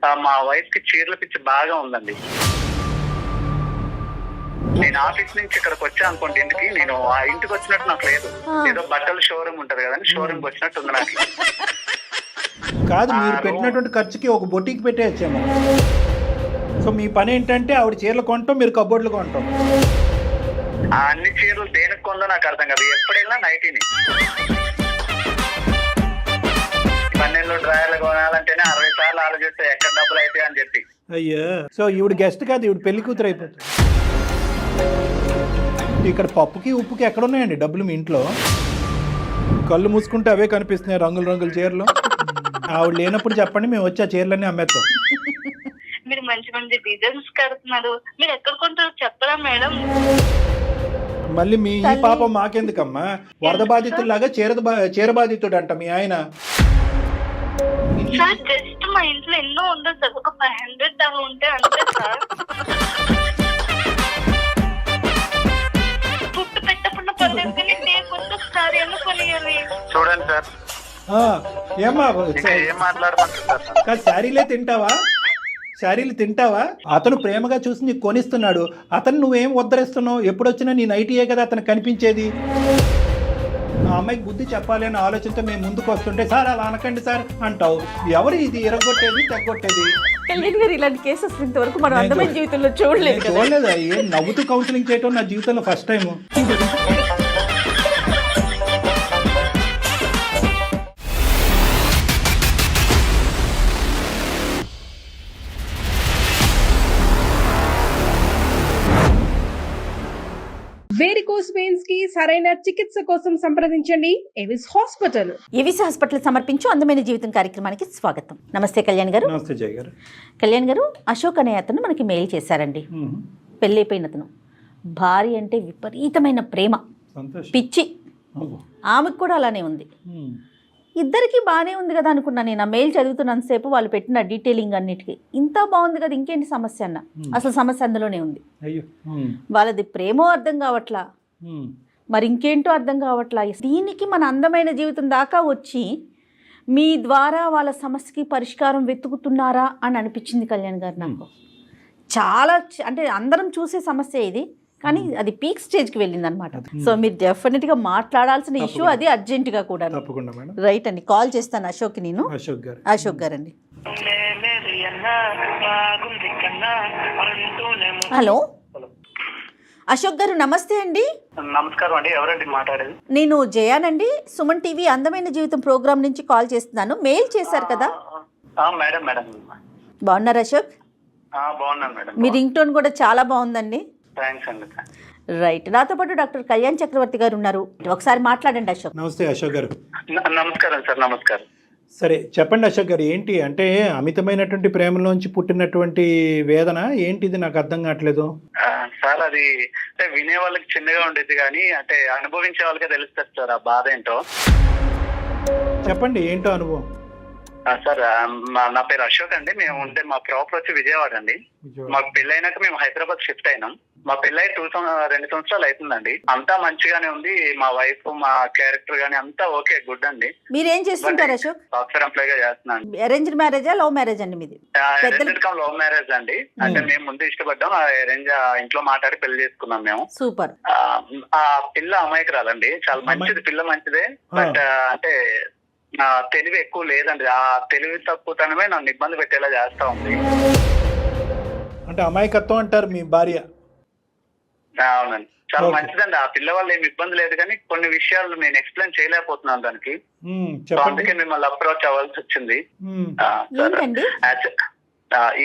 మా వైఫ్ కి చీరల పిచ్చి బాగా ఉందండి. నేను ఆఫీస్ నుంచి ఇక్కడికి వచ్చా అనుకోండి ఇంటికి, నేను ఆ ఇంటికి వచ్చినట్టు నాకు లేదు. ఏదో బట్టల షోరూమ్ ఉంటది కదండి, షోరూమ్ కి వచ్చినట్టు ఉంది నాకు. కాదు, మీరు పెట్టినటువంటి ఖర్చుకి ఒక బొటికి పెట్టేయచ్చేమో. సో మీ పని ఏంటంటే ఆవిడ చీరలు కొనటం, మీరు కబోర్డ్లు కొనటం. ఆ అన్ని చీరలు దేనికి కొందో నాకు అర్థం కాదు. ఎప్పుడైనా నైటీని 12 డ్రాయర్లు కొనాలంటేనే 60 సార్లు ఆలోచిస్తే ఎక్కడ డబ్బులు అయితే అని చెప్పి. అయ్యా, సో ఈవిడ గెస్ట్ కాదు, ఈవిడ పెళ్లి కూతురు అయిపోతుంది. ఇక్కడ పప్పుకి ఉప్పుకి ఎక్కడ ఉన్నాయండి డబ్బులు మీ ఇంట్లో? కళ్ళు మూసుకుంటే అవే కనిపిస్తున్నాయి, రంగుల రంగుల చీరలు. ఆవిడ లేనప్పుడు చెప్పండి, మేము వచ్చి ఆ చీరలన్నీ అమ్మేస్తాం. మీరు మంచి మంచి డిజైన్స్ కడుతున్నారు, మీరు ఎక్కడ కొంటారు చెప్పరా మేడం? మళ్ళీ మీ ఈ పాపం మాకెందుకమ్మా? వరద బాధితుల్లాగా చీర బాధితుడు అంట మీ ఆయన. సార్ జస్ట్ మా ఇంట్లో ఎన్నో ఉండదు సార్, ఒక 500 దాకా ఉంటే అంతే సార్. ఫుడ్ పెట్టకుండా పర్లేదు సార్, ఎందుకు కొనియాలి? చూడండి సార్, ఏమ్మా ఏం మాట్లాడమంటారు సార్? కాదు, శారీలు తింటావా? అతను ప్రేమగా చూసి నీకు కొనిస్తున్నాడు, అతను నువ్వేం ఉద్ధరిస్తున్నావు? ఎప్పుడొచ్చినా నీ నైటీయే కదా అతను కనిపించేది. ఆ అమ్మాయికి బుద్ధి చెప్పాలి అనే ఆలోచనతో మేము ముందుకు వస్తుంటే, సార్ అలా అనకండి సార్ అంటావు. ఎవరు ఇది ఎరగొట్టేది, తెగొట్టేది? కళ్యాణ్ గారు, ఇలాంటి కేసెస్ ఇంతవరకు మనం అందమైన జీవితంలో చూడలేదు. ఏం నవ్వుతూ కౌన్సిలింగ్ చేయటం నా జీవితంలో ఫస్ట్ టైం. వేరికోస్ వెయిన్స్ కి సరైన చికిత్స కోసం సంప్రదించండి ఎవిస్ హాస్పిటల్. ఎవిస్ హాస్పిటల్ సమర్పించు అందమైన జీవితం కార్యక్రమానికి స్వాగతం. నమస్తే కళ్యాణ్ గారు. నమస్తే జయ గారు. కళ్యాణ్ గారు, అశోక్ అనే అతను మనకి మెయిల్ చేశారండి. పెళ్ళైపోయిన అతను, భార్య అంటే విపరీతమైన ప్రేమ, పిచ్చి. ఆమెకు కూడా అలానే ఉంది. ఇద్దరికి బాగానే ఉంది కదా అనుకున్నా నేను. ఆ మెయిల్ చదువుతున్నంతసేపు వాళ్ళు పెట్టిన డీటెయిలింగ్ అన్నిటికీ ఇంత బాగుంది కదా, ఇంకేంటి సమస్య అన్న. అసలు సమస్య అందులోనే ఉంది. వాళ్ళది ప్రేమో అర్థం కావట్లా, మరి ఇంకేంటో అర్థం కావట్లా. దీనికి మన అందమైన జీవితం దాకా వచ్చి మీ ద్వారా వాళ్ళ సమస్యకి పరిష్కారం వెతుకుతున్నారా అని అనిపించింది కళ్యాణ్ గారు నాకు. చాలా అంటే అందరం చూసే సమస్య ఇది, కానీ అది పీక్ స్టేజ్కి వెళ్ళింది అనమాట. సో మీరు డెఫినెట్గా మాట్లాడాల్సిన ఇష్యూ అది, అర్జెంటుగా కూడా. రైట్ అండి, కాల్ చేస్తాను అశోక్. నేను అశోక్ గారు అండి. హలో అశోక్ గారు, నమస్తే అండి. నమస్కారం అండి, ఎవరండి మాట్లాడేది? నేను జయానండి, సుమన్ టీవీ అందమైన జీవితం ప్రోగ్రామ్ నుంచి కాల్ చేస్తున్నాను. మెయిల్ చేశారు కదా. మేడం మేడం బాగున్నారు అశోక్? బాగున్నాను మేడం. మీ రింగ్ టోన్ కూడా చాలా బాగుందండి. థ్యాంక్స్ అండి. రైట్, నాతో పాటు డాక్టర్ కళ్యాణ్ చక్రవర్తి గారు ఉన్నారు, ఒకసారి మాట్లాడండి అశోక్. నమస్తే అశోక్ గారు. నమస్కారం సార్. నమస్కారం. సరే చెప్పండి అశోక్ గారు, ఏంటి అంటే అమితమైనటువంటి ప్రేమలోంచి పుట్టినటువంటి వేదన ఏంటిది? నాకు అర్థం కావట్లేదు సార్. అది అంటే వినే వాళ్ళకి చిన్నగా ఉండేది, కానీ అంటే అనుభవించే వాళ్ళకే తెలుస్తుంది సార్ ఆ బాధ ఏంటో. చెప్పండి, ఏంటో అనుభవం. సార్, నా పేరు అశోక్ అండి. మేము ఉంటే మా ప్రాపర్ వచ్చి విజయవాడ అండి. మాకు పెళ్ళైనాక మేము హైదరాబాద్ షిఫ్ట్ అయినాం. మా పెళ్ళై 2 సంవత్సరాలు అవుతుందండి. అంతా మంచిగానే ఉంది. మా వైఫ్, మా క్యారెక్టర్ గానీ అంతా ఓకే, గుడ్ అండి. మీరేం చేస్తుంటారు అశోక్? సాఫ్ట్వేర్ ఎంప్లాయ్ గా చేస్తున్నాను. అరేంజ్డ్ మ్యారేజా, లవ్ మ్యారేజ్ అండి మీది? లవ్ మ్యారేజ్ అండి. అంటే మేము ముందు ఇష్టపడ్డాం, అరేంజ్ ఇంట్లో మాట్లాడి పెళ్లి చేసుకున్నాం మేము. సూపర్. ఆ పిల్ల అమాయకురాలండి, చాలా మంచిది, పిల్ల మంచిదే. బట్ అంటే తెలివి ఎక్కువ లేదండి. ఆ తెలివి తక్కువతనమే నన్ను ఇబ్బంది పెట్టేలా చేస్తా ఉంది. అంటే అమాయకత్వం అంటారు మీ భార్య? అవునండి, చాలా మంచిదండి. ఆ పిల్ల వల్ల ఏమి ఇబ్బంది లేదు, కానీ కొన్ని విషయాలు నేను ఎక్స్ప్లెయిన్ చేయలేకపోతున్నాను దానికి. అందుకే మిమ్మల్ని అప్రోచ్ అవ్వాల్సి వచ్చింది.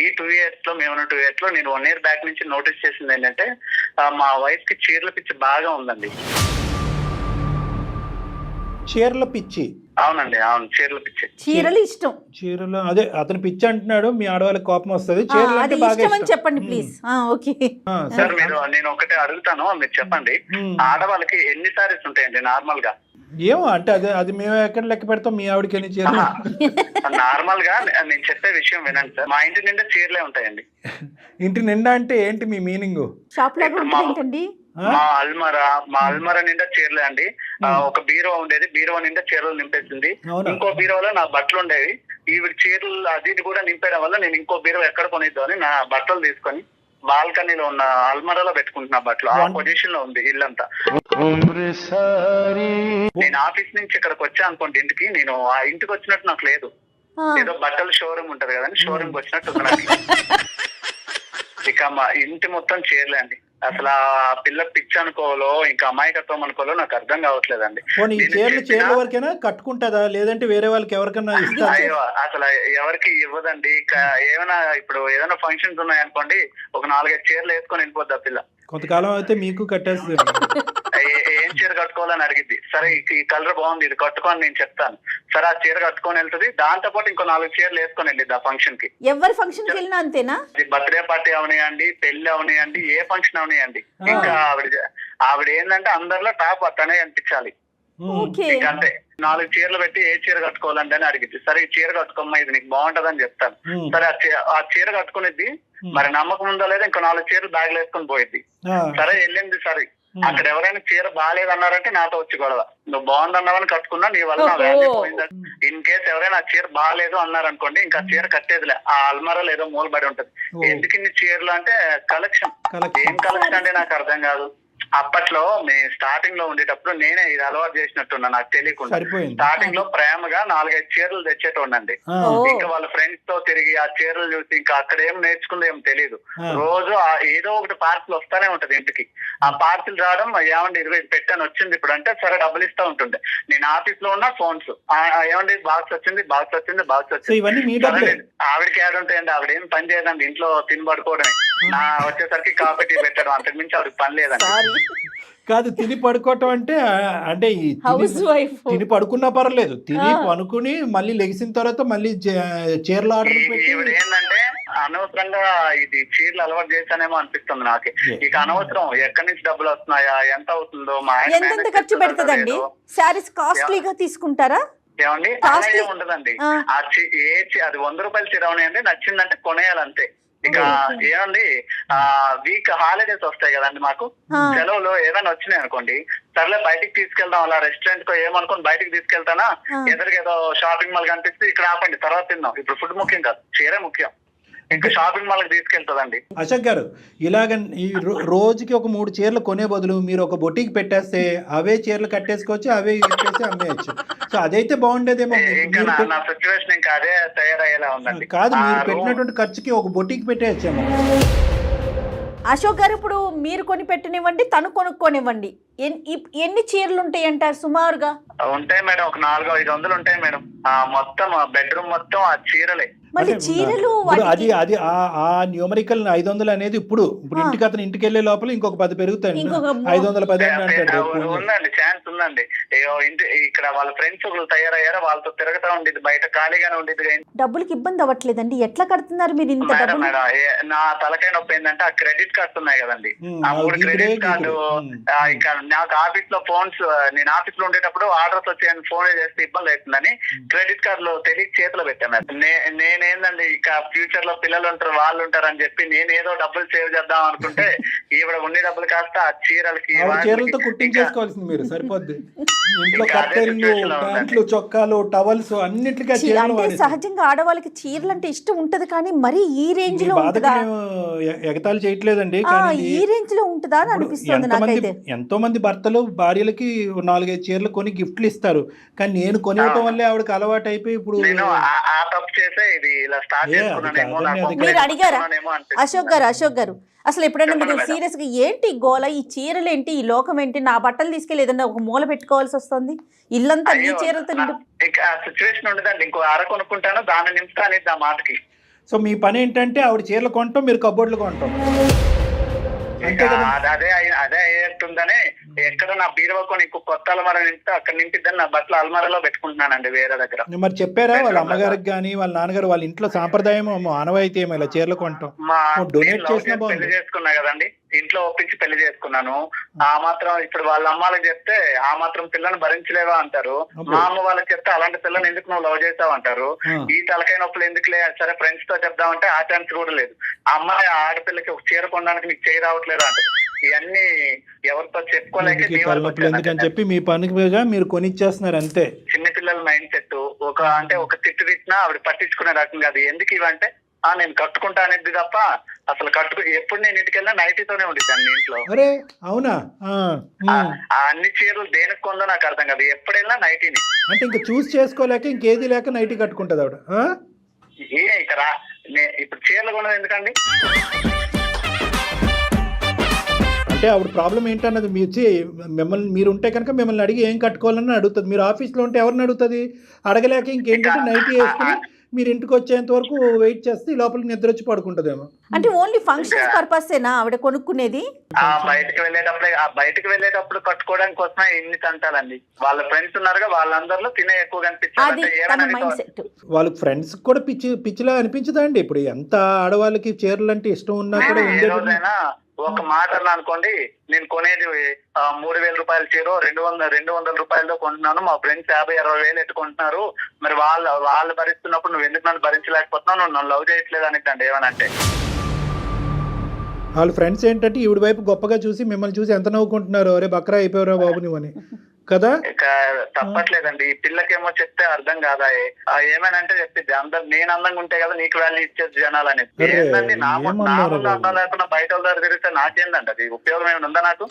ఈ 2 years లో, మేము 2 years లో నేను 1 year బ్యాక్ నుంచి నోటీస్ చేసింది ఏంటంటే, మా వైఫ్ కి చీరల పిచ్చి బాగా ఉందండి. చీరల పిచ్చి? అవునండి, అవును, చీరల పిచ్చి. చీరలు ఇష్టం. చీరలు, అదే అతను పిచ్చి అంటున్నాడు. మీ ఆడవాళ్ళకి కోపం వస్తుంది. చీరలు అంటే బాగా ఇష్టం చెప్పండి ప్లీజ్. ఓకే సార్, నేను ఒకటే అడుగుతాను, మీరు చెప్పండి. ఆడవాళ్ళకి ఎన్ని సారీస్ ఉంటాయండి నార్మల్ గా? ఏమో అంటే అది మేము ఎక్కడ లెక్క పెడతాం, మీ ఆవిడకి ఎన్ని చీరలు? నార్మల్ గా నేను చెప్పే విషయం వినండి సార్. మా ఇంటి నిండా చీరలే ఉంటాయండి. ఇంటి నిండా అంటే ఏంటి మీ మీనింగ్? షాప్ లాగా ఏంటండి? మా అల్మరా నిండా చీరలే అండి. ఒక బీరువా ఉండేది, బీరువా నిండా చీరలు నింపేసింది. ఇంకో బీరువాలో నా బట్టలు ఉండేవి, ఈవిడ చీరలు అది ఇది కూడా నింపేయడం వల్ల నేను ఇంకో బీరువా ఎక్కడ కొనిద్దామని నా బట్టలు తీసుకొని బాల్కనీలో ఉన్న అల్మరాలో పెట్టుకుంటున్నా బట్టలు. ఆ పొజిషన్ లో ఉంది ఇల్లంతా. నేను ఆఫీస్ నుంచి ఇక్కడికి వచ్చా అనుకోండి ఇంటికి, నేను ఆ ఇంటికి వచ్చినట్టు నాకు లేదు. ఏదో బట్టల షోరూమ్ ఉంటది కదండి, షోరూమ్ కి వచ్చినట్టు ఉంది నాకు. ఇక మా ఇంటి మొత్తం చీరలే అండి. అసలు ఆ పిల్ల పిచ్చి అనుకోవాలో ఇంకా అమాయకత్వం అనుకోవాలో నాకు అర్థం కావట్లేదండి. చీరల వరకైనా కట్టుకుంటుందా లేదంటే వేరే వాళ్ళకి ఎవరికైనా ఇస్తా? అసలు ఎవరికి ఇవ్వదండి. ఏమైనా ఇప్పుడు ఏదైనా ఫంక్షన్స్ ఉన్నాయనుకోండి, ఒక 4-5 చీరలు వేసుకొని వెళ్ళిపోద్ది ఆ పిల్ల. కొంతకాలం అయితే మీకు కట్టేస్తుంది. ఏం చీర కట్టుకోవాలని అడిగిద్ది. సరే ఈ కలర్ బాగుంది, ఇది కట్టుకొని నేను చెప్తాను. సరే ఆ చీర కట్టుకొని వెళ్తుంది. దాంతో పాటు ఇంకో 4 చీరలు వేసుకొని వెళ్ళిద్ది ఆ ఫంక్షన్ కి. ఎవరి ఫంక్షన్ కి వెళ్ళినా అంతేనా? బర్త్డే పార్టీ అవనియండి, పెళ్లి అవనియండి, ఏ ఫంక్షన్ అవనియండి, ఇంకా ఆవిడ ఏంటంటే అందరిలో టాప్ తనే అనిపించాలి. ఇంకా అంతే. 4 చీరలు పెట్టి ఏ చీర కట్టుకోవాలంటే అని అడిగిద్ది. సరే ఈ చీర కట్టుకోమ్మా, ఇది నీకు బాగుంటదని చెప్తాను. సరే ఆ చీర కట్టుకునేది. మరి నమ్మకం ఉందో లేదా ఇంకో 4 చీరలు బ్యాగ్ వేసుకొని పోయిద్ది. సరే వెళ్ళింది. సరే అక్కడ ఎవరైనా చీర బాగాలేదన్నారంటే నాతో వచ్చి గొడవ. నువ్వు బాగుందన్నావని కట్టుకున్నా, నీ వల్ల నా వాల్యూ పోయిందా. ఇన్ కేసు ఎవరైనా ఆ చీర బాగాలేదు అన్నారనుకోండి, ఇంకా చీర కట్టేదిలే. ఆ అల్మారాలో ఏదో మూలబడి ఉంటది. ఎందుకు ఇన్ని చీరలు అంటే కలెక్షన్. ఏం కలెక్షన్ అంటే నాకు అర్థం కాదు. అప్పట్లో మేము స్టార్టింగ్ లో ఉండేటప్పుడు నేనే ఇది అలవాటు చేసినట్టున్నా నాకు తెలియకుండా. స్టార్టింగ్ లో ప్రేమగా 4-5 చీరలు తెచ్చేటోండి. ఇంకా వాళ్ళ ఫ్రెండ్స్ తో తిరిగి ఆ చీరలు చూసి ఇంకా అక్కడ ఏం నేర్చుకుందో ఏం తెలియదు. రోజు ఏదో ఒకటి పార్సిల్ వస్తానే ఉంటది ఇంటికి. ఆ పార్సిల్ రావడం, ఏమండి 20 పెట్టాను వచ్చింది ఇప్పుడు అంటే సరే డబ్బులు ఇస్తా ఉంటుండే. నేను ఆఫీస్ లో ఉన్న ఫోన్స్, ఏమండి బాక్స్ వచ్చింది, బాక్స్ వచ్చింది, బాక్స్ వచ్చింది. ఆవిడకి యాడ్ ఉంటాయండి. ఆవిడ ఏం పని చేయదండి, ఇంట్లో తిని పడుకోవడమే. వచ్చేసరికి కాఫీ టీ పెట్టడం, అంతకు మించి ఆవిడకి పని లేదండి. కాదు, తిని పడుకోవటం అంటే అంటే తిని పడుకున్నా పర్లేదు, తిని పనుకుని మళ్ళీ లెగిసిన తర్వాత మళ్ళీ చీరలు ఆర్డర్ పెట్టి. ఏంటంటే అనవసరంగా ఇది చీరలు అలవాటు చేశానేమో అనిపిస్తుంది నాకే. ఇక అనవసరం ఎక్కడి నుంచి డబ్బులు వస్తున్నాయా, ఎంత అవుతుందో, మా ఎంత ఖర్చు పెడుతుందండి? శారీస్ కాస్ట్లీగా తీసుకుంటారా? ఏమండి అలాగే ఉండదండి. అది 100 రూపాయల చీర ఉన్నాయండి, నచ్చిందంటే కొనేయాలంతే. ఇక ఏమండి వీక్ హాలిడేస్ వస్తాయి కదండి మాకు, సెలవులు ఏదైనా వచ్చినాయి అనుకోండి, సర్లే బయటికి తీసుకెళ్దాం, అలా రెస్టారెంట్ కో ఏమనుకోని బయటికి తీసుకెళ్తానా, ఎదురుగా ఏదో షాపింగ్ మాల్ కనిపిస్తే ఇక్కడ ఆపండి తర్వాత తిందాం, ఇప్పుడు ఫుడ్ ముఖ్యం కాదు, చీరే ముఖ్యం. ఇంకా షాపింగ్ మాల్ తీసుకెళ్తుందండి. అశోక్ గారు, ఇలాగ ఈ రోజుకి ఒక 3 చీరలు కొనే బదులు మీరు ఒక బొటికి పెట్టేస్తే అవే చీరలు కట్టేసుకోవచ్చు, అవే పెట్టేసి అమ్మేయచ్చు. సో అదైతే బాగుండేదేమో. నా సిచ్యువేషన్ ఇంకా అదే తయారయ్యేలా ఉందండి. కాదు, మీరు పెట్టినటువంటి ఖర్చుకి ఒక బొటికి పెట్టేయచ్చేమో. అశోక్ గారు, ఇప్పుడు మీరు కొని పెట్టనివ్వండి, తను కొనుక్కోనివ్వండి, ఎన్ని చీరలు ఉంటాయి అంటారు సుమారుగా? ఉంటాయి మేడం, ఒక 400-500 ఉంటాయి మేడం. మొత్తం బెడ్రూమ్ మొత్తం ఆ చీరలే. మళ్ళీ చీరలు అది ఆ న్యూమరికల్ 500 అనేది ఇప్పుడు ఇంటికి అతను ఇంటికి వెళ్ళే లోపల ఇంకొక 10 పెరుగుతాయి. 510 ఉందండి, ఛాన్స్ ఉందండి. ఇక్కడ వాళ్ళ ఫ్రెండ్స్ ఒకళ్ళు తయారయ్యారా, వాళ్ళతో తిరగతా ఉండేది, బయట ఖాళీగానే ఉండేది. డబ్బులకి ఇబ్బంది అవ్వట్లేదండి? ఎట్లా కడుతున్నారు మీరు ఇంత డబ్బులు? మేడం నా తలకాయ నొప్పి ఏంటంటే ఆ క్రెడిట్ కార్డ్స్ ఉన్నాయి కదండి, ఆ 3 క్రెడిట్ కార్డు. ఇంకా నాకు ఆఫీస్ లో ఫోన్స్, నేను ఆఫీస్ లో ఉండేటప్పుడు ఆర్డర్స్ వచ్చాయని ఫోన్ చేస్తే ఇబ్బంది అవుతుందని క్రెడిట్ కార్డులు తెలియ చేతిలో పెట్టాను. నేనేందండి ఇక ఫ్యూచర్ లో పిల్లలు ఉంటారు, వాళ్ళు ఉంటారు అని చెప్పి నేను ఏదో డబ్బులు సేవ్ చేద్దాం అనుకుంటే ఈవిడ ఉండే డబ్బులు కాస్త ఆ చీరలతో కుట్టించేసుకోవాల్సింది మీరు, సరిపోద్ది. ఇంట్లో ప్యాంట్లు, చొక్కాలు, టవల్స్ అన్నిటికీ సహజంగా ఆడవాళ్ళకి చీరలు అంటే ఇష్టం ఉంటది, కానీ మరి ఈ రేంజ్ లో ఎగతాళి చేయట్లేదండి, ఈ రేంజ్ లో ఉంటుందా అని అనిపిస్తుంది నాకైతే. ఎంతో మంది భర్తలు భార్యలకి 4-5 చీరలు కొని గిఫ్ట్లు ఇస్తారు, కానీ నేను కొనివ్వటం వల్లే ఆవిడకి అలవాటు అయిపోయి ఇప్పుడు మీరు అడిగారా అశోక్ గారు? అసలు ఎప్పుడైనా మీరు సీరియస్ గా ఏంటి గోల, ఈ చీరలు ఏంటి, ఈ లోకం ఏంటి, నా బట్టలు తీసుకెళ్ళి ఏదన్నా ఒక మూల పెట్టుకోవాల్సి వస్తుంది, ఇల్లంతా ఈ చీరలతో సిచ్యువేషన్ ఉండదండి. ఇంకో అర కొనుక్కుంటాను, దాన్ని నింపుతాను ఆ మాటకి. సో మీ పని ఏంటంటే ఆవిడ చీరలు కొనటం, మీరు కబోర్డులు కొనటం. అదే అయ్యేట్టుందని ఎక్కడ నా బీరువా కొని ఇంకో కొత్త అల్మారా నింపితే అక్కడ నింపిద్దని నా బట్టలు అల్మారాలో పెట్టుకుంటున్నానండి వేరే దగ్గర. మరి చెప్పారా వాళ్ళ అమ్మగారికి కానీ వాళ్ళ నాన్నగారు, వాళ్ళ ఇంట్లో సాంప్రదాయం ఆనవాయితీ ఏమో ఇలా చీరలు కొనటం? డొనేట్ చేసిన పెళ్లి చేసుకున్నా కదండి, ఇంట్లో ఒప్పించి పెళ్లి చేసుకున్నాను. ఆ మాత్రం ఇప్పుడు వాళ్ళ అమ్మాలకు చెప్తే ఆ మాత్రం పిల్లని భరించలేవా అంటారు, మా అమ్మ వాళ్ళకి చెప్తే అలాంటి పిల్లని ఎందుకు నువ్వు లవ్ చేసావు అంటారు. ఈ తలకాయ నొప్పులు ఎందుకులే, సరే ఫ్రెండ్స్ తో చెప్దామంటే ఆ ఛాన్స్ కూడా లేదు. అమ్మాయి ఆడపిల్లకి ఒక చీర కొనడానికి నీకు చేయి రావట్లేదు అంటారు. ఇవన్నీ ఎవరితో చెప్పుకోలేక ఎందుకని చెప్పి మీ పనికి మీరు కొనిచ్చేస్తున్నారు అంతే. చిన్నపిల్లల మైండ్ సెట్ ఒక తిట్టు తిట్టినా ఆవిడ పట్టించుకునే రకం కాదు. ఎందుకు ఇవంటే నేను కట్టుకుంటా అనేది తప్ప అసలు ఎప్పుడు నేను ఇంటికి వెళ్ళినా నైటీతోనే ఉండిద్దాన్ని ఇంట్లో. అరే అవునా? ఆ అన్ని చీరలు దేనికి కొందో నాకు అర్థం కాదు, ఎప్పుడు వెళ్ళినా నైటీని. అంటే ఇంకా చూస్ చేసుకోలేక ఇంకేది లేక నైటీ కట్టుకుంటది ఆవిడ. ఇక్కడ ఇప్పుడు చీరలు కొన్నది ఎందుకండి? అంటే ఆవిడ ప్రాబ్లం ఏంటన్నది మీరు ఉంటే కనుక మిమ్మల్ని అడిగి ఏం కట్టుకోవాలని అడుగుతుంది. మీరు ఆఫీస్లో ఉంటే ఎవరిని అడుగుతుంది? అడగలేక ఇంకేంటంటే నైటీ వేసుకుని మీరు ఇంటికి వచ్చేంత వరకు వెయిట్ చేస్తే ఈ లోపలికి నిద్ర వచ్చి పడుకుంటదేమో. అంటే ఓన్లీ ఫంక్షన్స్ పర్పసేనా ఆవిడ కొనుక్కునేది? బయటకు వెళ్ళేటప్పుడు కట్టుకోవడానికి కోసమే ఇన్ని తంటాలండి. వాళ్ళ ఫ్రెండ్స్ ఉన్నారుగా, వాళ్ళందరిలో తినే ఎక్కువ అది తన మైండ్ సెట్. వాళ్ళకి ఫ్రెండ్స్ కూడా పిచ్చిలా అనిపించదా అండి? ఇప్పుడు ఎంత ఆడవాళ్ళకి చీరలు అంటే ఇష్టం ఉన్నా కూడా ఏదైనా ఒక మాట అనుకోండి, నేను కొనేది 3,000 రూపాయల చీర 200 రూపాయలతో కొంటున్నాను, మా ఫ్రెండ్స్ 50-60 ఎట్టుకుంటున్నారు, మరి వాళ్ళు భరిస్తున్నప్పుడు నువ్వు ఎందుకు నన్ను భరించలేకపోతున్నావు, నువ్వు నన్ను లవ్ చేయట్లేదు అనిద్దండి ఏమనంటే. వాళ్ళ ఫ్రెండ్స్ ఏంటంటే ఈవిడ వైపు గొప్పగా చూసి మిమ్మల్ని చూసి ఎంత నవ్వుకుంటున్నారు, అరే బక్రా అయిపోయారా బాబు నువ్వు అని కదా. ఇక తప్పట్లేదండి, ఈ పిల్లకేమో చెప్తే అర్థం కాదా, ఏమేనంటే చెప్పిద్ది అందరు నేను అందంగా ఉంటే కదా నీకు వాల్యూ ఇచ్చేది జనాలు అనేది. ఏంటండి నా ముందు అందం లేకుండా బయట వాళ్ళ దగ్గర తిరిగితే నాకేందండి అది ఉపయోగం ఏమైనా ఉందా నాకు?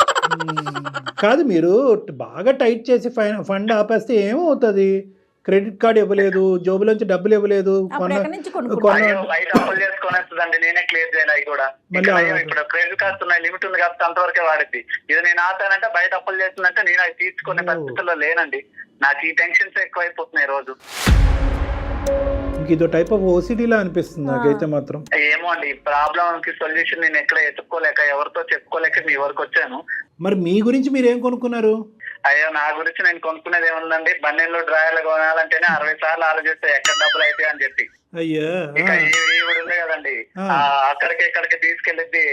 కాదు, మీరు బాగా టైట్ చేసి ఫండ్ ఆపేస్తే ఏమవుతుంది? క్రెడిట్ కార్డు ఇవ్వలేదు, జోబులోంచి డబ్బులు ఇవ్వలేదు, బయట అప్పులు చేసుకునేస్తుందండి, నేనే క్లియర్ చేయాలి అవి కూడా. ఇప్పుడు క్రెడిట్ కార్డ్స్ ఉన్నాయి, లిమిట్ ఉంది కాబట్టి అంతవరకే వాడిద్ది. ఇది నేను ఆపానంటే బయట అప్పులు చేస్తుందంటే నేను అవి తీసుకునే పరిస్థితుల్లో లేనండి. నాకు ఈ టెన్షన్స్ ఎక్కువైపోతున్నాయి రోజు. ఇదో టైప్ ఆఫ్ ఓసిడీలా అనిపిస్తుంది నాకైతే మాత్రం. ఏమో అండి, ఈ ప్రాబ్లం కి సొల్యూషన్ నేను ఎక్కడ ఎత్తుక్కోలేక ఎవరితో చెప్పుకోలేక మీ వరకు వచ్చాను. మరి మీ గురించి మీరు ఏం కొనుక్కున్నారు? అయ్యో నా గురించి నేను కొనుక్కునేది ఏముందండి, బన్నెల్లో డ్రాయర్లు కొనాలంటేనే 60 సార్లు ఆలోచిస్తే ఎక్కడ డబ్బులు అయితే అని చెప్పి. అయ్యా ఇక ఈవిడ ఉంది కదండి, అక్కడికి ఇక్కడికి తీసుకెళ్ళిద్ది.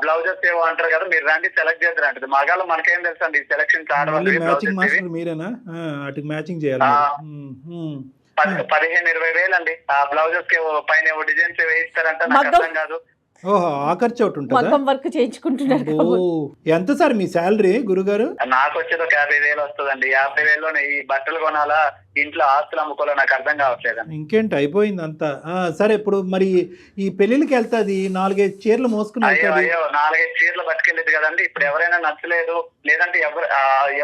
బ్లౌజెస్ ఏవో అంటారు కదా, మీరు రండి సెలెక్ట్ చేద్దరు అంటది. మగాళ్ళు మనకేం తెలుసు అండి సెలక్షన్ మీరేనా మ్యాచింగ్ చేయాలి? 15-20 వేలు అండి ఆ బ్లౌజెస్ కి పైన డిజైన్స్ వేయిస్తారంట, నాకు అర్థం కాదు. ఓహో, ఆ ఖర్చు ఒకటి ఉంటుంది. వర్క్ చేయించుకుంటున్నారు. ఎంత సార్ మీ శాలరీ గురుగారు? నాకు వచ్చేది ఒక 50,000 వస్తుందండి. 50,000లో ఈ బట్టలు కొనాలా, ఇంట్లో ఆస్తులు అమ్ముకోవాలో నాకు అర్థం కావట్లేదు. ఇంకేంటి, అయిపోయింది అంతా. సరే, ఇప్పుడు మరి ఈ పెళ్లికి వెళ్తాది 4-5 చీరలు మోసుకుని. అయ్యో 4-5 చీరలు పట్టుకెళ్ళేది కదండి. ఇప్పుడు ఎవరైనా నచ్చలేదు, లేదంటే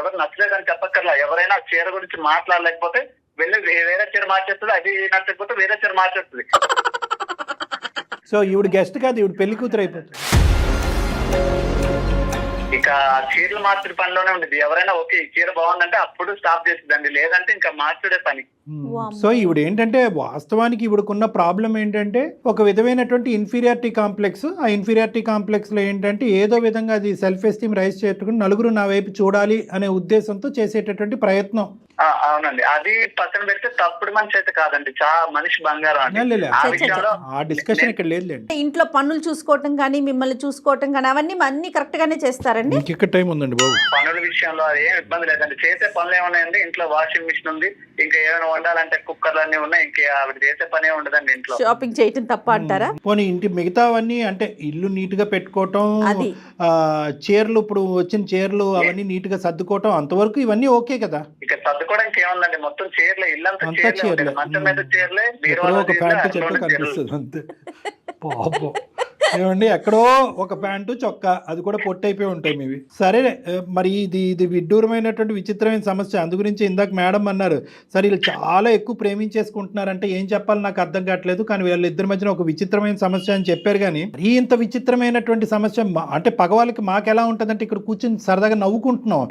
ఎవరు నచ్చలేదు అని చెప్పక్కర్లా, ఎవరైనా చీర గురించి మాట్లాడలేకపోతే వెళ్ళి వేరే చీర మార్చేస్తుంది, అది నచ్చకపోతే వేరే చీర మార్చేస్తుంది. సో ఈవిడ గెస్ట్ కాదు, ఈవిడ పెళ్లి కూతురు అయిపోతుంది. ఇక చీరలు మార్చుడు పనిలోనే ఉండేది. ఎవరైనా ఓకే ఈ చీర బాగుందంటే అప్పుడు స్టాప్ చేస్తుందండి, లేదంటే ఇంకా మార్చుడే పని. సో ఈవిడ ఏంటంటే వాస్తవానికి ఈవిడకున్న ప్రాబ్లం ఏంటంటే ఒక విధమైనటువంటి ఇన్ఫీరియారిటీ కాంప్లెక్స్. ఆ ఇన్ఫీరియారిటీ కాంప్లెక్స్ లో ఏంటంటే ఏదో విధంగా అది సెల్ఫ్ ఎస్టీమ్ రైజ్ చేసుకుని నలుగురు నా వైపు చూడాలి అనే ఉద్దేశంతో చేసేటటువంటి ప్రయత్నం. అవునండి, అది పక్కన పెడితే తప్పుడు మనిషి అయితే కాదండి, చాలా మనిషి బంగారం అండి. ఆ డిస్కషన్ ఇక్కడ లేదులేండి. ఇంట్లో పనులు చూసుకోవటం కానీ మిమ్మల్ని చూసుకోవటం కానీ అవన్నీ కరెక్ట్ గానే చేస్తారండి. ఇంకెక్కడ టైం ఉందండి బాబు? పనుల విషయంలో అది ఏం ఇబ్బంది లేదండి. చేసే పనులు ఏమున్నాయండి, ఇంట్లో వాషింగ్ మిషన్ ఉంది, ఇంకా ఏమైనా వండాలంటే కుక్కర్లు అన్ని ఉన్నాయి, ఇంకా ఆవిడ చేసే పనే ఉండదండి ఇంట్లో. షాపింగ్ చేయటం తప్ప అంటారా? పోనీ ఇంటి మిగతావన్నీ అంటే ఇల్లు నీట్ గా పెట్టుకోవటం, చీరలు ఇప్పుడు వచ్చిన చీరలు అవన్నీ నీట్ గా సర్దుకోవటం, అంతవరకు ఇవన్నీ ఓకే కదా? ఇక సర్దుకోవడానికి ఏముందండి, మొత్తం చీరలే, ఇల్లంతా చీరలే, మంచం మీద చీరలే, ఒక ప్యాంటు చెట్టు కనిపిస్తుంది అంతే. పాపం ఏమండి, ఎక్కడో ఒక ప్యాంటు చొక్కా, అది కూడా పొట్టయిపోయి ఉంటాయి మీవి. సరే, మరి ఇది విడ్డూరమైనటువంటి విచిత్రమైన సమస్య. అందు గురించి ఇందాక మేడం అన్నారు, సరే వీళ్ళు చాలా ఎక్కువ ప్రేమించేసుకుంటున్నారంటే ఏం చెప్పాలి నాకు అర్థం కావట్లేదు, కానీ వీళ్ళిద్దరి మధ్యన ఒక విచిత్రమైన సమస్య అని చెప్పారు. కానీ ఇంత విచిత్రమైనటువంటి సమస్య అంటే పగవాళ్ళకి మాకు ఎలా ఉంటుందంటే ఇక్కడ కూర్చొని సరదాగా నవ్వుకుంటున్నాం.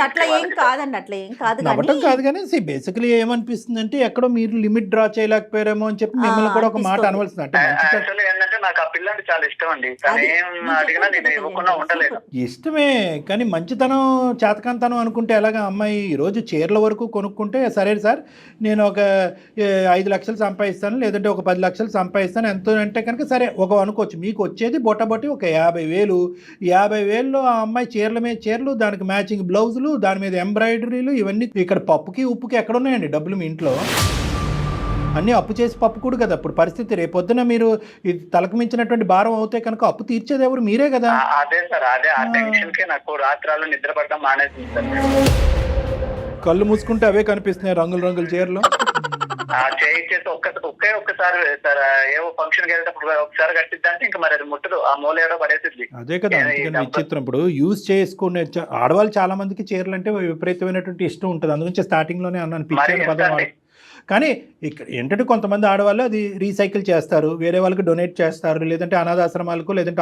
అట్లా ఏం కాదండి, అట్లా ఏం కాదు, నవ్వటం కాదు. కానీ బేసికలీ ఏమనిపిస్తుంది అంటే ఎక్కడో మీరు లిమిట్ డ్రా చేయలేకపోయారేమో అని చెప్పి మిమ్మల్ని కూడా ఒక మాట అనవలసింది. అంటే నాకు ఆ పిల్లంటే చాలా ఇష్టం అండి, అడిగినా నేను ఇవ్వకుండా ఉండలేదు. ఇష్టమే, కానీ మంచితనం చేతకంతనం అనుకుంటే ఎలాగా? అమ్మాయి ఈరోజు చీరల వరకు కొనుక్కుంటే సరే సార్ నేను ఒక 5 లక్షలు సంపాదిస్తాను, లేదంటే ఒక 10 లక్షలు సంపాదిస్తాను, ఎంతో అంటే కనుక సరే ఒక అనుకోవచ్చు. మీకు వచ్చేది బొట్టబొట్టి ఒక 50,000. 50,000లో ఆ అమ్మాయి చీరల మీద చీరలు, దానికి మ్యాచింగ్ బ్లౌజులు, దాని మీద ఎంబ్రాయిడరీలు, ఇవన్నీ. ఇక్కడ పప్పుకి ఉప్పుకి ఎక్కడ ఉన్నాయండి డబ్బులు మీ ఇంట్లో? అన్నీ అప్పు చేసి పప్పు కూడా కదా ఇప్పుడు పరిస్థితి. రేపొద్దున మీరు ఇది తలకు మించినటువంటి భారం అవుతే కనుక అప్పు తీర్చేది ఎవరు? మీరే కదా. అదే సార్, అదే ఆ టెన్షన్ కి నాకు రాత్రాలు నిద్ర పడడం మానేసింది సార్. కళ్ళు మూసుకుంటే అవే కనిపిస్తున్నాయి రంగుల రంగుల చీరలు. చేయించేసి ఒక్కసారి సార్ ఏవో ఫంక్షన్ కి వెళ్ళేటప్పుడు ఒకసారి కట్టిద్దంటే ఇంకా మరి అది ముట్టదు, ఆ మూల ఏడో పడేసిద్ది. అదే కదా, అందుకని విచిత్రం. ఇప్పుడు యూజ్ చేసుకునే ఆడవాళ్ళు చాలా మందికి చీరలు అంటే విపరీతమైనటువంటి ఇష్టం ఉంటుంది. అందుగురించి స్టార్టింగ్ లోనే అన్నాను పిచ్చి పదం. కానీ ఇక్కడ ఏంటంటే కొంతమంది ఆడవాళ్ళు అది రీసైకిల్ చేస్తారు, వేరే వాళ్ళకి డొనేట్ చేస్తారు, లేదంటే అనాథాశ్రమాలకు, లేదంటే